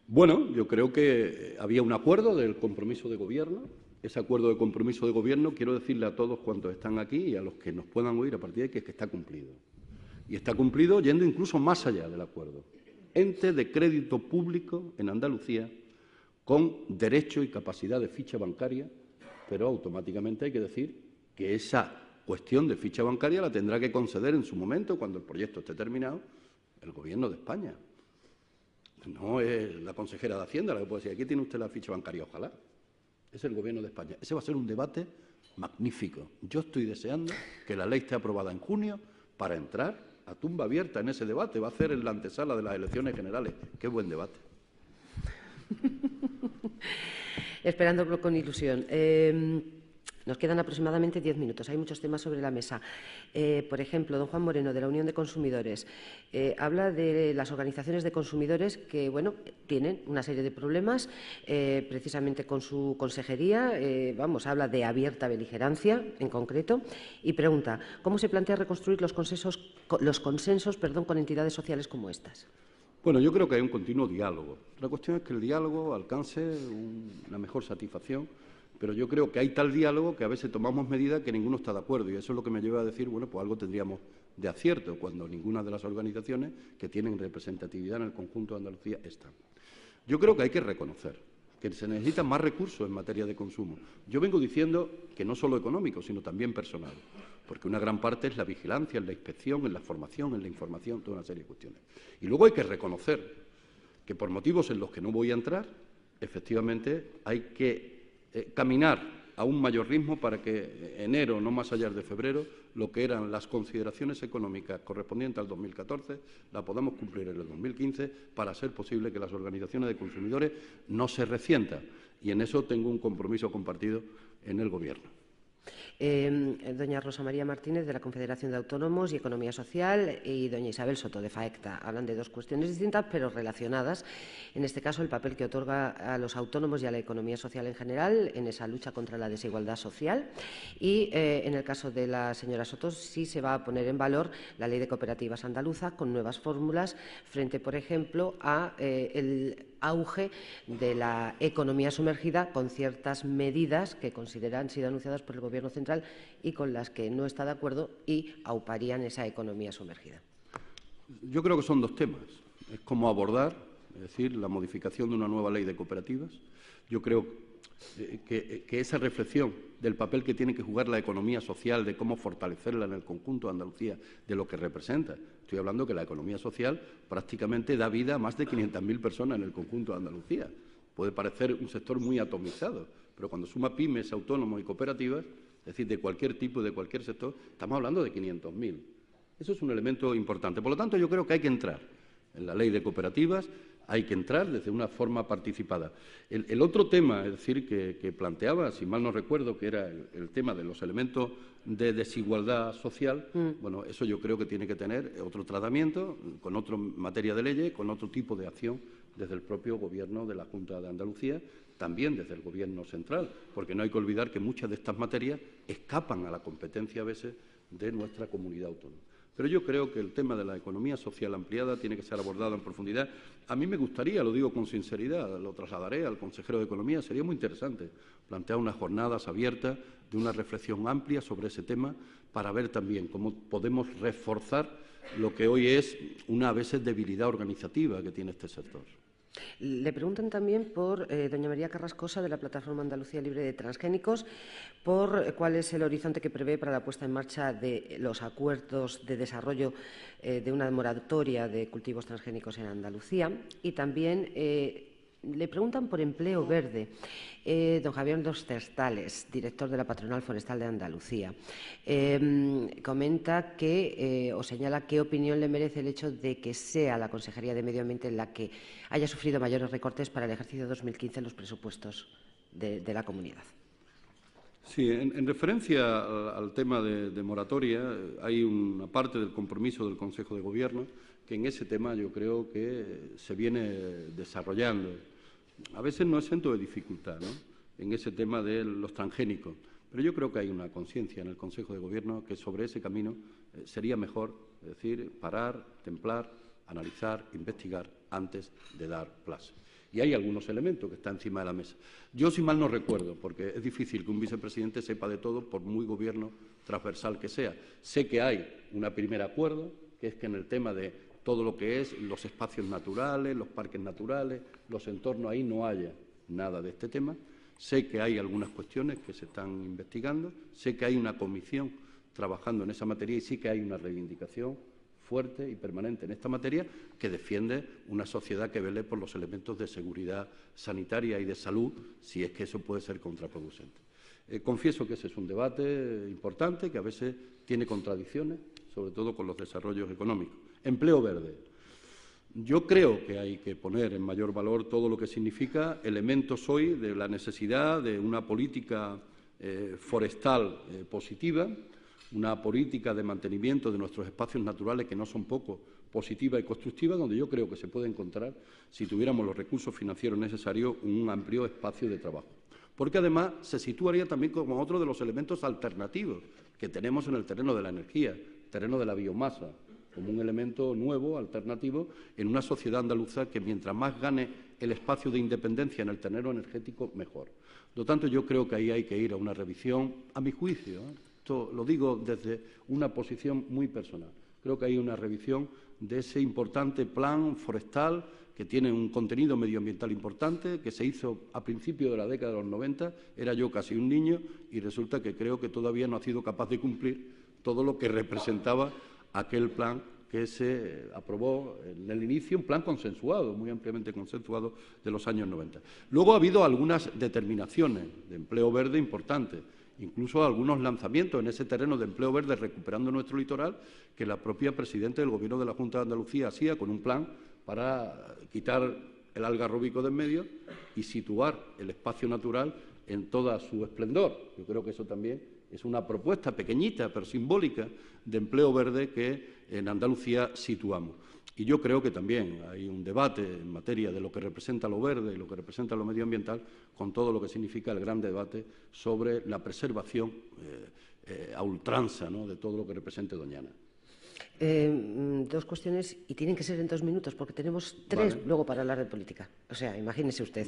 Bueno, yo creo que había un acuerdo del compromiso de Gobierno. Ese acuerdo de compromiso de Gobierno, quiero decirle a todos cuantos están aquí y a los que nos puedan oír a partir de aquí, que está cumplido. Y está cumplido yendo incluso más allá del acuerdo. Ente de crédito público en Andalucía con derecho y capacidad de ficha bancaria, pero automáticamente hay que decir que esa cuestión de ficha bancaria la tendrá que conceder en su momento, cuando el proyecto esté terminado, el Gobierno de España. No es la consejera de Hacienda la que puede decir, aquí tiene usted la ficha bancaria, ojalá. Es el Gobierno de España. Ese va a ser un debate magnífico. Yo estoy deseando que la ley esté aprobada en junio para entrar a tumba abierta en ese debate. Va a ser en la antesala de las elecciones generales. Qué buen debate. Esperándolo con ilusión. Nos quedan aproximadamente 10 minutos. Hay muchos temas sobre la mesa. Por ejemplo, don Juan Moreno, de la Unión de Consumidores, habla de las organizaciones de consumidores que, bueno, tienen una serie de problemas, precisamente con su consejería. Habla de abierta beligerancia, en concreto, y pregunta, ¿cómo se plantea reconstruir los consensos con entidades sociales como estas? Bueno, yo creo que hay un continuo diálogo. La cuestión es que el diálogo alcance una mejor satisfacción, pero yo creo que hay tal diálogo que a veces tomamos medidas que ninguno está de acuerdo, y eso es lo que me lleva a decir, bueno, pues algo tendríamos de acierto, cuando ninguna de las organizaciones que tienen representatividad en el conjunto de Andalucía están. Yo creo que hay que reconocer que se necesitan más recursos en materia de consumo. Yo vengo diciendo que no solo económico, sino también personal, porque una gran parte es la vigilancia, en la inspección, en la formación, en la información, toda una serie de cuestiones. Y luego hay que reconocer que por motivos en los que no voy a entrar, efectivamente hay que caminar a un mayor ritmo para que enero, no más allá de febrero, lo que eran las consideraciones económicas correspondientes al 2014, la podamos cumplir en el 2015 para hacer posible que las organizaciones de consumidores no se resientan. Y en eso tengo un compromiso compartido en el Gobierno. Doña Rosa María Martínez, de la Confederación de Autónomos y Economía Social, y doña Isabel Soto, de FAECTA. Hablan de dos cuestiones distintas, pero relacionadas. En este caso, el papel que otorga a los autónomos y a la economía social en general en esa lucha contra la desigualdad social. Y, en el caso de la señora Soto, sí se va a poner en valor la Ley de Cooperativas andaluza con nuevas fórmulas frente, por ejemplo, a el auge de la economía sumergida, con ciertas medidas que consideran han sido anunciadas por el Gobierno central y con las que no está de acuerdo y auparían esa economía sumergida. Yo creo que son dos temas. Es cómo abordar, es decir, la modificación de una nueva ley de cooperativas. Yo creo que esa reflexión del papel que tiene que jugar la economía social, de cómo fortalecerla en el conjunto de Andalucía, de lo que representa. Estoy hablando que la economía social prácticamente da vida a más de 500.000 personas en el conjunto de Andalucía. Puede parecer un sector muy atomizado, pero cuando suma pymes, autónomos y cooperativas, es decir, de cualquier tipo, de cualquier sector, estamos hablando de 500.000. Eso es un elemento importante. Por lo tanto, yo creo que hay que entrar en la ley de cooperativas, hay que entrar desde una forma participada. El otro tema, es decir, que planteaba, si mal no recuerdo, que era el tema de los elementos de desigualdad social, bueno, eso yo creo que tiene que tener otro tratamiento, con otra materia de leyes, con otro tipo de acción desde el propio Gobierno de la Junta de Andalucía, también desde el Gobierno central, porque no hay que olvidar que muchas de estas materias escapan a la competencia a veces de nuestra comunidad autónoma. Pero yo creo que el tema de la economía social ampliada tiene que ser abordado en profundidad. A mí me gustaría, lo digo con sinceridad, lo trasladaré al consejero de Economía, sería muy interesante plantear unas jornadas abiertas de una reflexión amplia sobre ese tema para ver también cómo podemos reforzar lo que hoy es una a veces debilidad organizativa que tiene este sector. Le preguntan también por doña María Carrascosa, de la Plataforma Andalucía Libre de Transgénicos, por cuál es el horizonte que prevé para la puesta en marcha de los acuerdos de desarrollo de una moratoria de cultivos transgénicos en Andalucía. Y también le preguntan por empleo verde. Don Javier Dos Terstales, director de la Patronal Forestal de Andalucía, comenta que, o señala qué opinión le merece el hecho de que sea la Consejería de Medio Ambiente la que haya sufrido mayores recortes para el ejercicio 2015 en los presupuestos de la comunidad. Sí, en referencia al tema de moratoria, hay una parte del compromiso del Consejo de Gobierno que en ese tema yo creo que se viene desarrollando. A veces no exento de dificultad, ¿no?, en ese tema de los transgénicos, pero yo creo que hay una conciencia en el Consejo de Gobierno que sobre ese camino sería mejor, es decir, parar, templar, analizar, investigar antes de dar plazo. Y hay algunos elementos que están encima de la mesa. Yo, si mal no recuerdo, porque es difícil que un vicepresidente sepa de todo, por muy gobierno transversal que sea. Sé que hay un primer acuerdo, que es que en el tema de todo lo que es los espacios naturales, los parques naturales, los entornos, ahí no haya nada de este tema. Sé que hay algunas cuestiones que se están investigando, sé que hay una comisión trabajando en esa materia y sí que hay una reivindicación fuerte y permanente en esta materia que defiende una sociedad que vele por los elementos de seguridad sanitaria y de salud, si es que eso puede ser contraproducente. Confieso que ese es un debate importante que a veces tiene contradicciones, sobre todo con los desarrollos económicos. Empleo verde. Yo creo que hay que poner en mayor valor todo lo que significa elementos hoy de la necesidad de una política forestal positiva, una política de mantenimiento de nuestros espacios naturales que no son poco positiva y constructiva, donde yo creo que se puede encontrar, si tuviéramos los recursos financieros necesarios, un amplio espacio de trabajo. Porque además se situaría también como otro de los elementos alternativos que tenemos en el terreno de la energía, terreno de la biomasa, como un elemento nuevo, alternativo, en una sociedad andaluza que mientras más gane el espacio de independencia en el terreno energético, mejor. Por lo tanto, yo creo que ahí hay que ir a una revisión, a mi juicio, esto lo digo desde una posición muy personal. Creo que hay una revisión de ese importante plan forestal que tiene un contenido medioambiental importante, que se hizo a principios de la década de los 90, era yo casi un niño y resulta que creo que todavía no ha sido capaz de cumplir todo lo que representaba aquel plan que se aprobó en el inicio, un plan consensuado, muy ampliamente consensuado, de los años 90. Luego ha habido algunas determinaciones de empleo verde importantes, incluso algunos lanzamientos en ese terreno de empleo verde recuperando nuestro litoral, que la propia presidenta del Gobierno de la Junta de Andalucía hacía con un plan para quitar el algarrobico de en medio y situar el espacio natural en toda su esplendor. Yo creo que eso también es una propuesta pequeñita, pero simbólica, de empleo verde que en Andalucía situamos. Y yo creo que también hay un debate en materia de lo que representa lo verde y lo que representa lo medioambiental, con todo lo que significa el gran debate sobre la preservación a ultranza, ¿no?, de todo lo que represente Doñana. Dos cuestiones, y tienen que ser en 2 minutos, porque tenemos 3 luego para hablar de política. O sea, imagínese usted.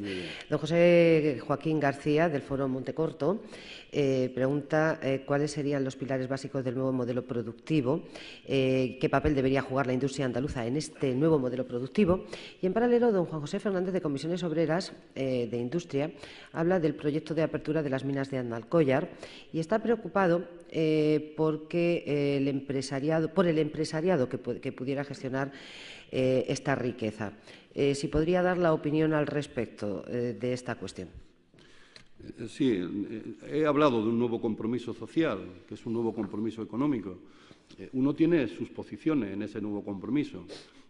Don José Joaquín García, del Foro Montecorto, pregunta cuáles serían los pilares básicos del nuevo modelo productivo, qué papel debería jugar la industria andaluza en este nuevo modelo productivo. Y en paralelo, don Juan José Fernández, de Comisiones Obreras de Industria, habla del proyecto de apertura de las minas de Andalcóllar y está preocupado porque el empresariado que pudiera gestionar esta riqueza. Si podría dar la opinión al respecto de esta cuestión. Sí, he hablado de un nuevo compromiso social, que es un nuevo compromiso económico. Uno tiene sus posiciones en ese nuevo compromiso.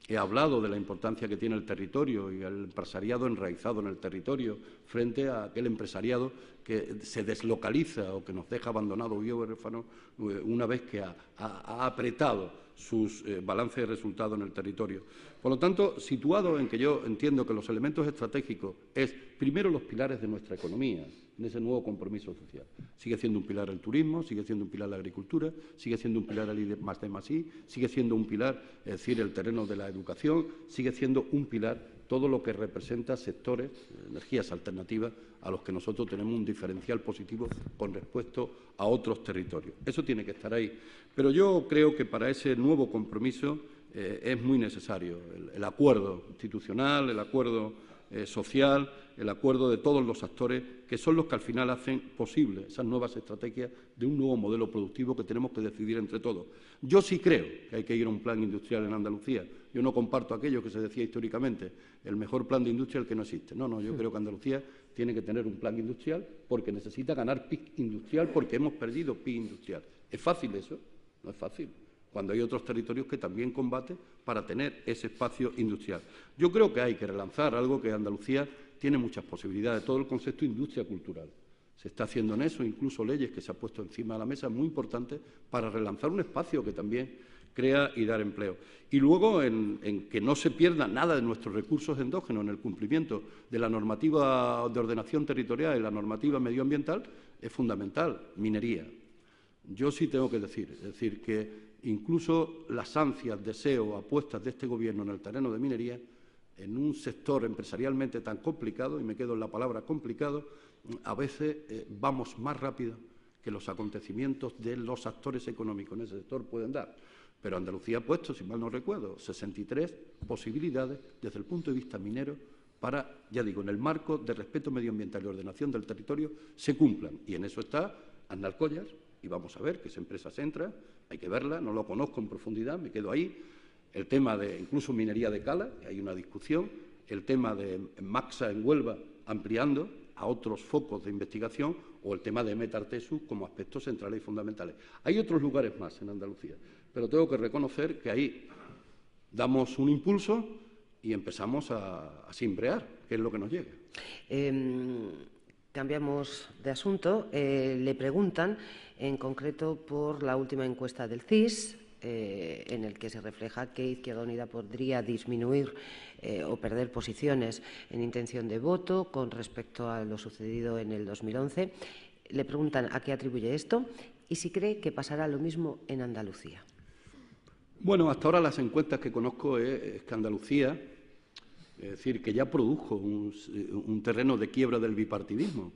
He hablado de la importancia que tiene el territorio y el empresariado enraizado en el territorio frente a aquel empresariado que se deslocaliza o que nos deja abandonados y huérfanos una vez que ha apretado sus balances de resultados en el territorio. Por lo tanto, situado en que yo entiendo que los elementos estratégicos es, primero, los pilares de nuestra economía, en ese nuevo compromiso social. Sigue siendo un pilar el turismo, sigue siendo un pilar la agricultura, sigue siendo un pilar el I+D+I, sigue siendo un pilar, es decir, el terreno de la educación, sigue siendo un pilar todo lo que representa sectores, energías alternativas, a los que nosotros tenemos un diferencial positivo con respecto a otros territorios. Eso tiene que estar ahí. Pero yo creo que para ese nuevo compromiso es muy necesario el acuerdo institucional, el acuerdo social, el acuerdo de todos los actores, que son los que al final hacen posible esas nuevas estrategias de un nuevo modelo productivo que tenemos que decidir entre todos. Yo sí creo que hay que ir a un plan industrial en Andalucía. Yo no comparto aquello que se decía históricamente, el mejor plan de industria el que no existe. No, yo creo que Andalucía tiene que tener un plan industrial porque necesita ganar PIB industrial, porque hemos perdido PIB industrial. ¿Es fácil eso? No es fácil, cuando hay otros territorios que también combaten para tener ese espacio industrial. Yo creo que hay que relanzar algo que Andalucía tiene muchas posibilidades, todo el concepto de industria cultural. Se está haciendo en eso, incluso leyes que se han puesto encima de la mesa muy importantes para relanzar un espacio que también crea y dar empleo. Y luego en que no se pierda nada de nuestros recursos endógenos en el cumplimiento de la normativa de ordenación territorial y la normativa medioambiental es fundamental. Minería. Yo sí tengo que decir, es decir, que incluso las ansias, deseos, apuestas de este Gobierno en el terreno de minería, en un sector empresarialmente tan complicado, y me quedo en la palabra complicado, a veces vamos más rápido que los acontecimientos de los actores económicos en ese sector pueden dar. Pero Andalucía ha puesto, si mal no recuerdo, 63 posibilidades desde el punto de vista minero para, ya digo, en el marco de respeto medioambiental y ordenación del territorio, se cumplan. Y en eso está Aznalcóllar, y vamos a ver qué empresa se entra, hay que verla, no lo conozco en profundidad, me quedo ahí. El tema de incluso minería de cala, hay una discusión, el tema de Maxa en Huelva, ampliando a otros focos de investigación, o el tema de Metartesu como aspectos centrales y fundamentales. Hay otros lugares más en Andalucía, pero tengo que reconocer que ahí damos un impulso y empezamos a cimbrear, que es lo que nos llega. Cambiamos de asunto. Le preguntan, en concreto, por la última encuesta del CIS, en el que se refleja que Izquierda Unida podría disminuir o perder posiciones en intención de voto con respecto a lo sucedido en el 2011. Le preguntan a qué atribuye esto y si cree que pasará lo mismo en Andalucía. Bueno, hasta ahora las encuestas que conozco es que Andalucía, es decir, que ya produjo un terreno de quiebra del bipartidismo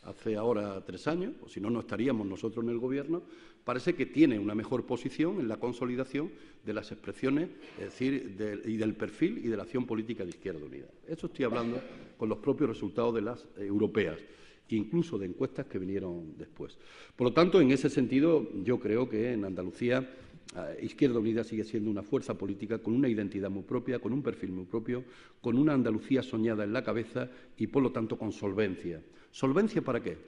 hace ahora 3 años, o si no, no estaríamos nosotros en el Gobierno, parece que tiene una mejor posición en la consolidación de las expresiones, es decir, y del perfil y de la acción política de Izquierda Unida. Eso estoy hablando con los propios resultados de las europeas, incluso de encuestas que vinieron después. Por lo tanto, en ese sentido, yo creo que en Andalucía Izquierda Unida sigue siendo una fuerza política con una identidad muy propia, con un perfil muy propio, con una Andalucía soñada en la cabeza y, por lo tanto, con solvencia. ¿Solvencia para qué?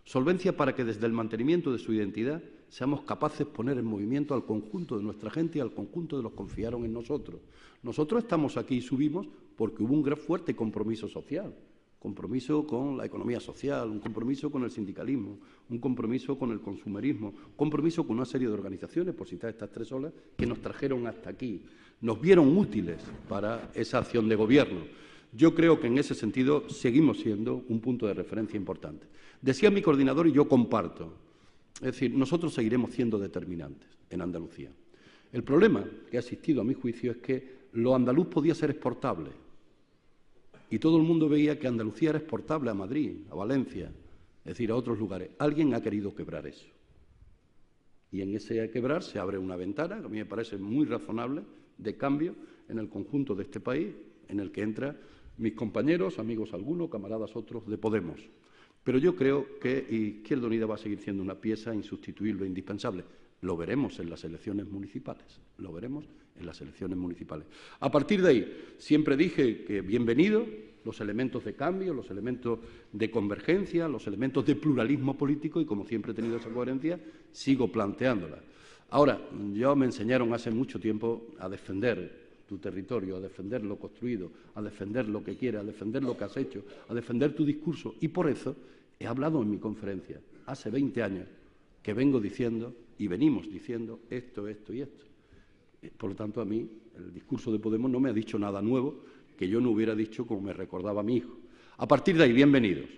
Solvencia para que desde el mantenimiento de su identidad seamos capaces de poner en movimiento al conjunto de nuestra gente y al conjunto de los que confiaron en nosotros. Nosotros estamos aquí y subimos porque hubo un gran fuerte compromiso social. Compromiso con la economía social, un compromiso con el sindicalismo, un compromiso con el consumerismo, un compromiso con una serie de organizaciones, por citar estas 3 olas, que nos trajeron hasta aquí, nos vieron útiles para esa acción de gobierno. Yo creo que en ese sentido seguimos siendo un punto de referencia importante. Decía mi coordinador y yo comparto, es decir, nosotros seguiremos siendo determinantes en Andalucía. El problema que ha existido, a mi juicio, es que lo andaluz podía ser exportable. Y todo el mundo veía que Andalucía era exportable a Madrid, a Valencia, es decir, a otros lugares. Alguien ha querido quebrar eso. Y en ese quebrar se abre una ventana, que a mí me parece muy razonable, de cambio en el conjunto de este país, en el que entran mis compañeros, amigos algunos, camaradas otros, de Podemos. Pero yo creo que Izquierda Unida va a seguir siendo una pieza insustituible e indispensable. Lo veremos en las elecciones municipales. Lo veremos en las elecciones municipales. A partir de ahí, siempre dije que bienvenidos los elementos de cambio, los elementos de convergencia, los elementos de pluralismo político y, como siempre he tenido esa coherencia, sigo planteándola. Ahora, me enseñaron hace mucho tiempo a defender tu territorio, a defender lo construido, a defender lo que quieres, a defender lo que has hecho, a defender tu discurso. Y por eso he hablado en mi conferencia hace 20 años que vengo diciendo y venimos diciendo esto, esto y esto. Por lo tanto, a mí el discurso de Podemos no me ha dicho nada nuevo que yo no hubiera dicho como me recordaba mi hijo. A partir de ahí, bienvenidos.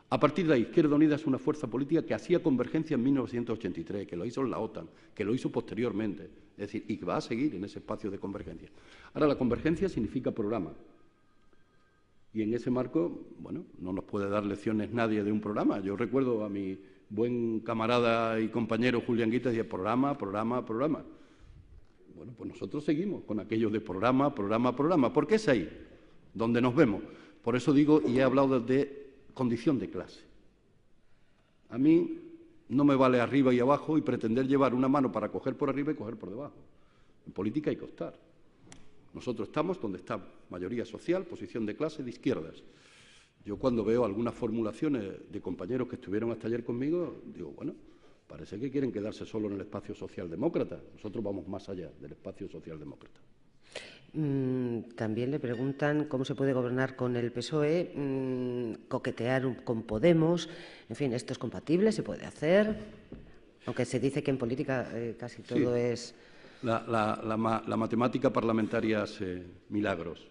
A partir de ahí, Izquierda Unida es una fuerza política que hacía convergencia en 1983, que lo hizo en la OTAN, que lo hizo posteriormente, es decir, y que va a seguir en ese espacio de convergencia. Ahora, la convergencia significa programa. Y en ese marco, bueno, no nos puede dar lecciones nadie de un programa. Yo recuerdo a mi buen camarada y compañero Julián Guita, decía programa, programa, programa. Bueno, pues nosotros seguimos con aquello de programa, programa, programa, porque es ahí donde nos vemos. Por eso digo, y he hablado de condición de clase. A mí no me vale arriba y abajo y pretender llevar una mano para coger por arriba y coger por debajo. En política hay que optar. Nosotros estamos donde está mayoría social, posición de clase, de izquierdas. Yo cuando veo algunas formulaciones de compañeros que estuvieron hasta ayer conmigo, digo, bueno, parece que quieren quedarse solo en el espacio socialdemócrata. Nosotros vamos más allá del espacio socialdemócrata. También le preguntan cómo se puede gobernar con el PSOE, coquetear con Podemos. En fin, ¿esto es compatible? ¿Se puede hacer? Aunque se dice que en política casi todo es... La matemática parlamentaria hace milagros.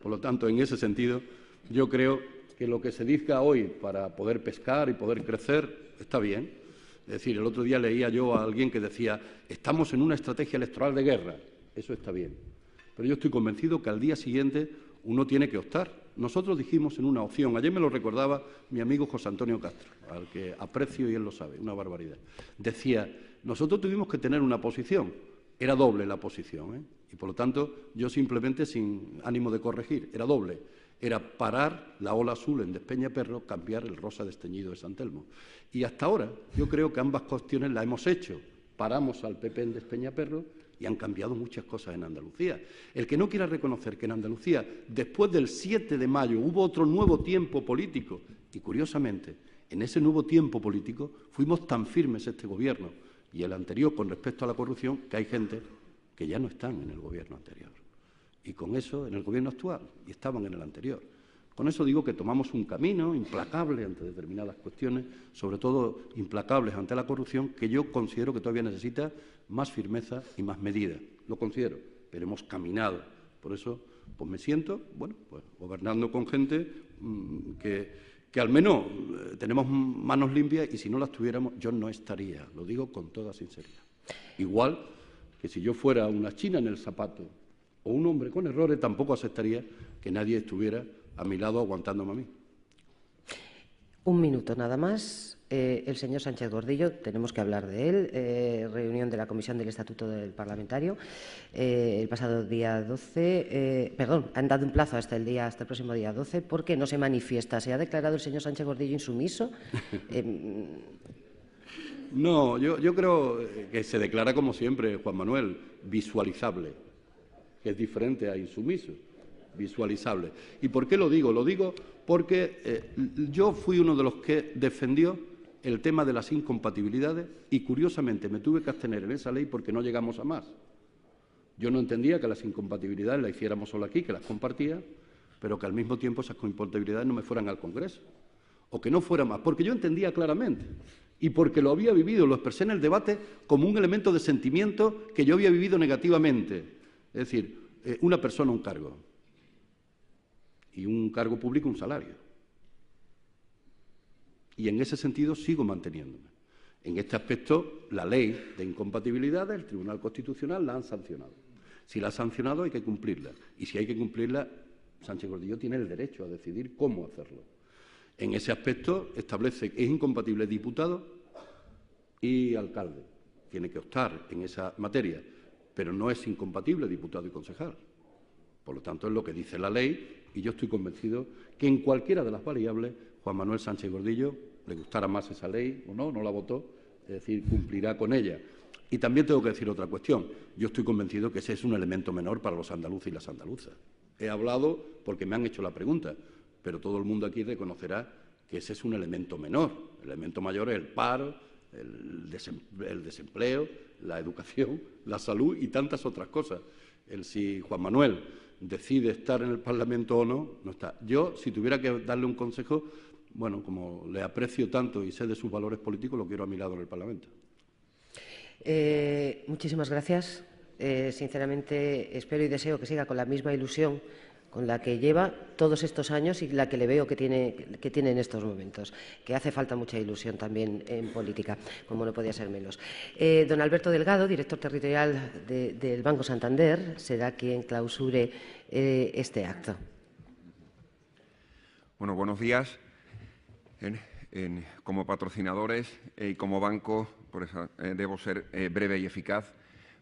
Por lo tanto, en ese sentido, yo creo que lo que se diga hoy para poder pescar y poder crecer está bien. Es decir, el otro día leía yo a alguien que decía estamos en una estrategia electoral de guerra. Eso está bien. Pero yo estoy convencido que al día siguiente uno tiene que optar. Nosotros dijimos en una opción, ayer me lo recordaba mi amigo José Antonio Castro, al que aprecio y él lo sabe, una barbaridad. Decía, nosotros tuvimos que tener una posición, era doble la posición, y por lo tanto yo simplemente sin ánimo de corregir, era doble. era parar la ola azul en Despeñaperro, cambiar el rosa desteñido de San Telmo. Y hasta ahora yo creo que ambas cuestiones las hemos hecho. Paramos al PP en Despeñaperro y han cambiado muchas cosas en Andalucía. El que no quiera reconocer que en Andalucía, después del 7 de mayo, hubo otro nuevo tiempo político, y curiosamente, en ese nuevo tiempo político fuimos tan firmes este Gobierno y el anterior con respecto a la corrupción, que hay gente que ya no están en el Gobierno anterior. Y con eso, en el Gobierno actual, y estaban en el anterior. Con eso digo que tomamos un camino implacable ante determinadas cuestiones, sobre todo implacables ante la corrupción, que yo considero que todavía necesita más firmeza y más medida. Lo considero, pero hemos caminado. Por eso, pues me siento, bueno, pues gobernando con gente que al menos tenemos manos limpias, y si no las tuviéramos, yo no estaría, lo digo con toda sinceridad. Igual que si yo fuera una china en el zapato o un hombre con errores, tampoco aceptaría que nadie estuviera a mi lado aguantándome a mí. Un minuto nada más. El señor Sánchez Gordillo, tenemos que hablar de él. Reunión de la Comisión del Estatuto del Parlamentario. El pasado día 12, han dado un plazo hasta el próximo día 12, porque no se manifiesta. ¿Se ha declarado el señor Sánchez Gordillo insumiso? No, yo creo que se declara como siempre, Juan Manuel, visualizable, que es diferente a insumiso. Visualizable. ¿Y por qué lo digo? Lo digo porque yo fui uno de los que defendió el tema de las incompatibilidades y, curiosamente, me tuve que abstener en esa ley porque no llegamos a más. Yo no entendía que las incompatibilidades las hiciéramos solo aquí, que las compartía, pero que al mismo tiempo esas incompatibilidades no me fueran al Congreso, o que no fuera más, porque yo entendía claramente y porque lo había vivido, lo expresé en el debate como un elemento de sentimiento que yo había vivido negativamente. Es decir, una persona, un cargo. Y un cargo público, un salario. Y en ese sentido sigo manteniéndome. En este aspecto, la ley de incompatibilidades, el Tribunal Constitucional la han sancionado. Si la ha sancionado, hay que cumplirla. Y si hay que cumplirla, Sánchez Gordillo tiene el derecho a decidir cómo hacerlo. En ese aspecto, establece que es incompatible diputado y alcalde. Tiene que optar en esa materia, pero no es incompatible diputado y concejal. Por lo tanto, es lo que dice la ley, y yo estoy convencido que en cualquiera de las variables Juan Manuel Sánchez Gordillo, le gustara más esa ley o no la votó, es decir, cumplirá con ella. Y también tengo que decir otra cuestión. Yo estoy convencido que ese es un elemento menor para los andaluces y las andaluzas. He hablado porque me han hecho la pregunta, pero todo el mundo aquí reconocerá que ese es un elemento menor. El elemento mayor es el paro, el desempleo, la educación, la salud y tantas otras cosas. Si Juan Manuel decide estar en el Parlamento o no, no está. Yo, si tuviera que darle un consejo, bueno, como le aprecio tanto y sé de sus valores políticos, lo quiero a mi lado en el Parlamento. Muchísimas gracias. Sinceramente, espero y deseo que siga con la misma ilusión con la que lleva todos estos años y la que le veo que tiene en estos momentos, que hace falta mucha ilusión también en política, como no podía ser menos. Don Alberto Delgado, director territorial del Banco Santander, será quien clausure este acto. Bueno, buenos días. Como patrocinadores y como banco, por eso, debo ser breve y eficaz,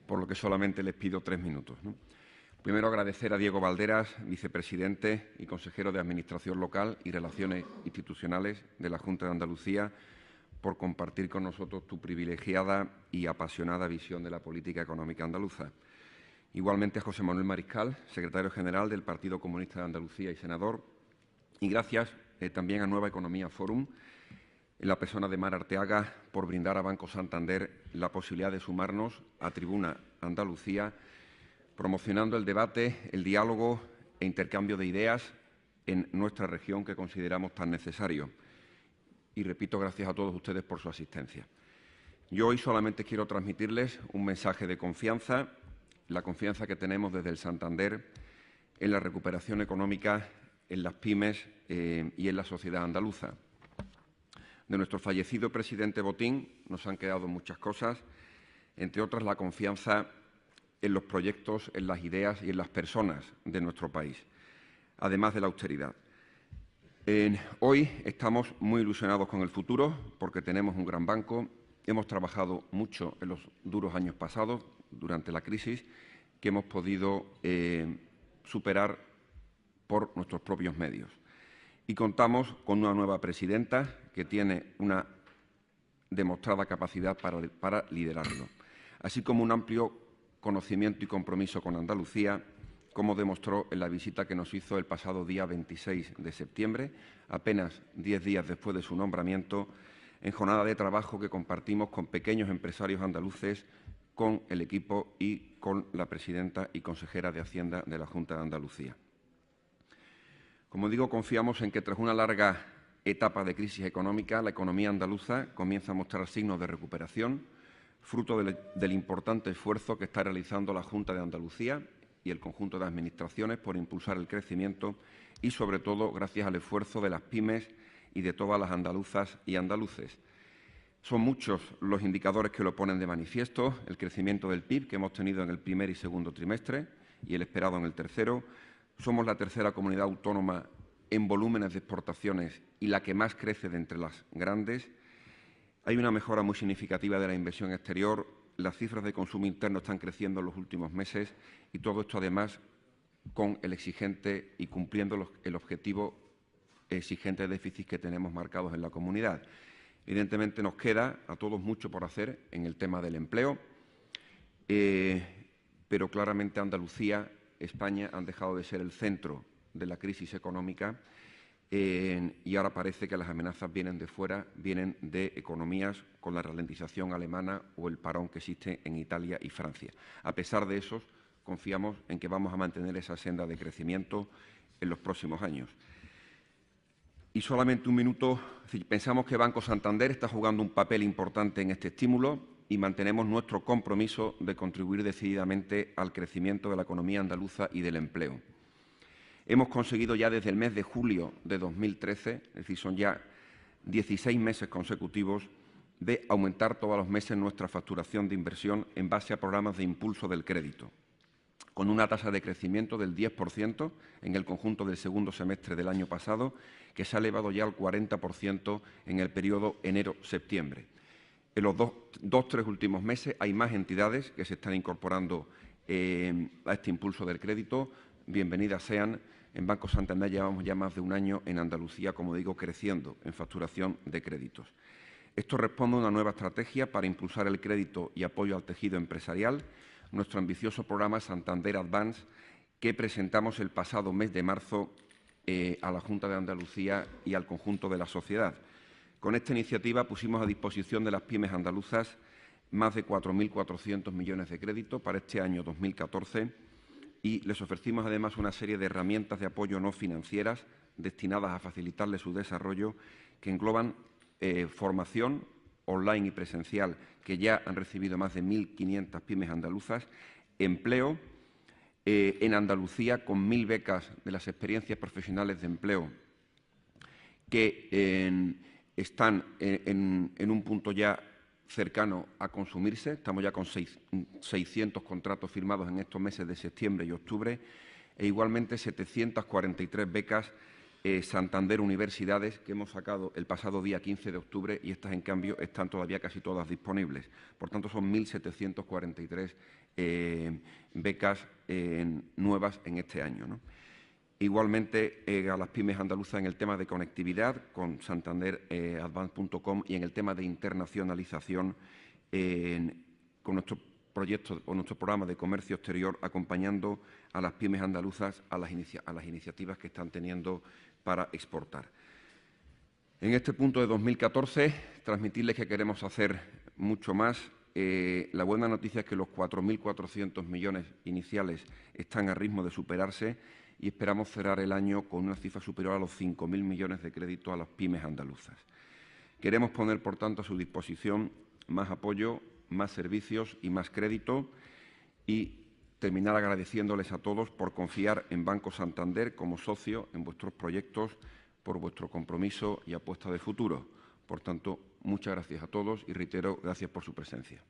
por lo que solamente les pido 3 minutos, ¿no? Primero, agradecer a Diego Valderas, vicepresidente y consejero de Administración Local y Relaciones Institucionales de la Junta de Andalucía, por compartir con nosotros tu privilegiada y apasionada visión de la política económica andaluza. Igualmente a José Manuel Mariscal, secretario general del Partido Comunista de Andalucía y senador. Y gracias también a Nueva Economía Forum, en la persona de Mar Arteaga, por brindar a Banco Santander la posibilidad de sumarnos a Tribuna Andalucía, promocionando el debate, el diálogo e intercambio de ideas en nuestra región que consideramos tan necesario. Y repito, gracias a todos ustedes por su asistencia. Yo hoy solamente quiero transmitirles un mensaje de confianza, la confianza que tenemos desde el Santander en la recuperación económica, en las pymes y en la sociedad andaluza. De nuestro fallecido presidente Botín nos han quedado muchas cosas, entre otras la confianza en los proyectos, en las ideas y en las personas de nuestro país, además de la austeridad. Hoy estamos muy ilusionados con el futuro porque tenemos un gran banco. Hemos trabajado mucho en los duros años pasados, durante la crisis, que hemos podido superar por nuestros propios medios. Y contamos con una nueva presidenta que tiene una demostrada capacidad para liderarlo, así como un amplio conocimiento y compromiso con Andalucía, como demostró en la visita que nos hizo el pasado día 26 de septiembre, apenas 10 días después de su nombramiento, en jornada de trabajo que compartimos con pequeños empresarios andaluces, con el equipo y con la presidenta y consejera de Hacienda de la Junta de Andalucía. Como digo, confiamos en que tras una larga etapa de crisis económica, la economía andaluza comienza a mostrar signos de recuperación, fruto del importante esfuerzo que está realizando la Junta de Andalucía y el conjunto de administraciones por impulsar el crecimiento y, sobre todo, gracias al esfuerzo de las pymes y de todas las andaluzas y andaluces. Son muchos los indicadores que lo ponen de manifiesto: el crecimiento del PIB que hemos tenido en el primer y segundo trimestre y el esperado en el tercero. Somos la tercera comunidad autónoma en volúmenes de exportaciones y la que más crece de entre las grandes. Hay una mejora muy significativa de la inversión exterior. Las cifras de consumo interno están creciendo en los últimos meses y todo esto, además, con el exigente y cumpliendo el objetivo exigente de déficit que tenemos marcados en la comunidad. Evidentemente, nos queda a todos mucho por hacer en el tema del empleo, pero claramente Andalucía, España han dejado de ser el centro de la crisis económica y ahora parece que las amenazas vienen de fuera, vienen de economías con la ralentización alemana o el parón que existe en Italia y Francia. A pesar de eso, confiamos en que vamos a mantener esa senda de crecimiento en los próximos años. Y solamente un minuto, pensamos que Banco Santander está jugando un papel importante en este estímulo y mantenemos nuestro compromiso de contribuir decididamente al crecimiento de la economía andaluza y del empleo. Hemos conseguido ya desde el mes de julio de 2013, es decir, son ya 16 meses consecutivos, de aumentar todos los meses nuestra facturación de inversión en base a programas de impulso del crédito, con una tasa de crecimiento del 10% en el conjunto del segundo semestre del año pasado, que se ha elevado ya al 40% en el periodo enero-septiembre. En los tres últimos meses hay más entidades que se están incorporando a este impulso del crédito. Bienvenidas sean. En Banco Santander llevamos ya más de un año en Andalucía, como digo, creciendo en facturación de créditos. Esto responde a una nueva estrategia para impulsar el crédito y apoyo al tejido empresarial, nuestro ambicioso programa Santander Advance, que presentamos el pasado mes de marzo a la Junta de Andalucía y al conjunto de la sociedad. Con esta iniciativa pusimos a disposición de las pymes andaluzas más de 4.400 millones de crédito para este año 2014 y les ofrecimos además una serie de herramientas de apoyo no financieras destinadas a facilitarles su desarrollo, que engloban formación online y presencial, que ya han recibido más de 1.500 pymes andaluzas, empleo en Andalucía con 1.000 becas de las experiencias profesionales de empleo que están en un punto ya cercano a consumirse. Estamos ya con 600 contratos firmados en estos meses de septiembre y octubre e igualmente 743 becas Santander Universidades que hemos sacado el pasado día 15 de octubre y estas, en cambio, están todavía casi todas disponibles. Por tanto, son 1.743 becas nuevas en este año, ¿no? Igualmente, a las pymes andaluzas en el tema de conectividad con santanderadvance.com y en el tema de internacionalización con nuestro proyecto o nuestro programa de comercio exterior, acompañando a las pymes andaluzas a las iniciativas que están teniendo para exportar. En este punto de 2014, transmitirles que queremos hacer mucho más. La buena noticia es que los 4.400 millones iniciales están a ritmo de superarse y esperamos cerrar el año con una cifra superior a los 5.000 millones de crédito a las pymes andaluzas. Queremos poner, por tanto, a su disposición más apoyo, más servicios y más crédito y terminar agradeciéndoles a todos por confiar en Banco Santander como socio en vuestros proyectos, por vuestro compromiso y apuesta de futuro. Por tanto, muchas gracias a todos y reitero, gracias por su presencia.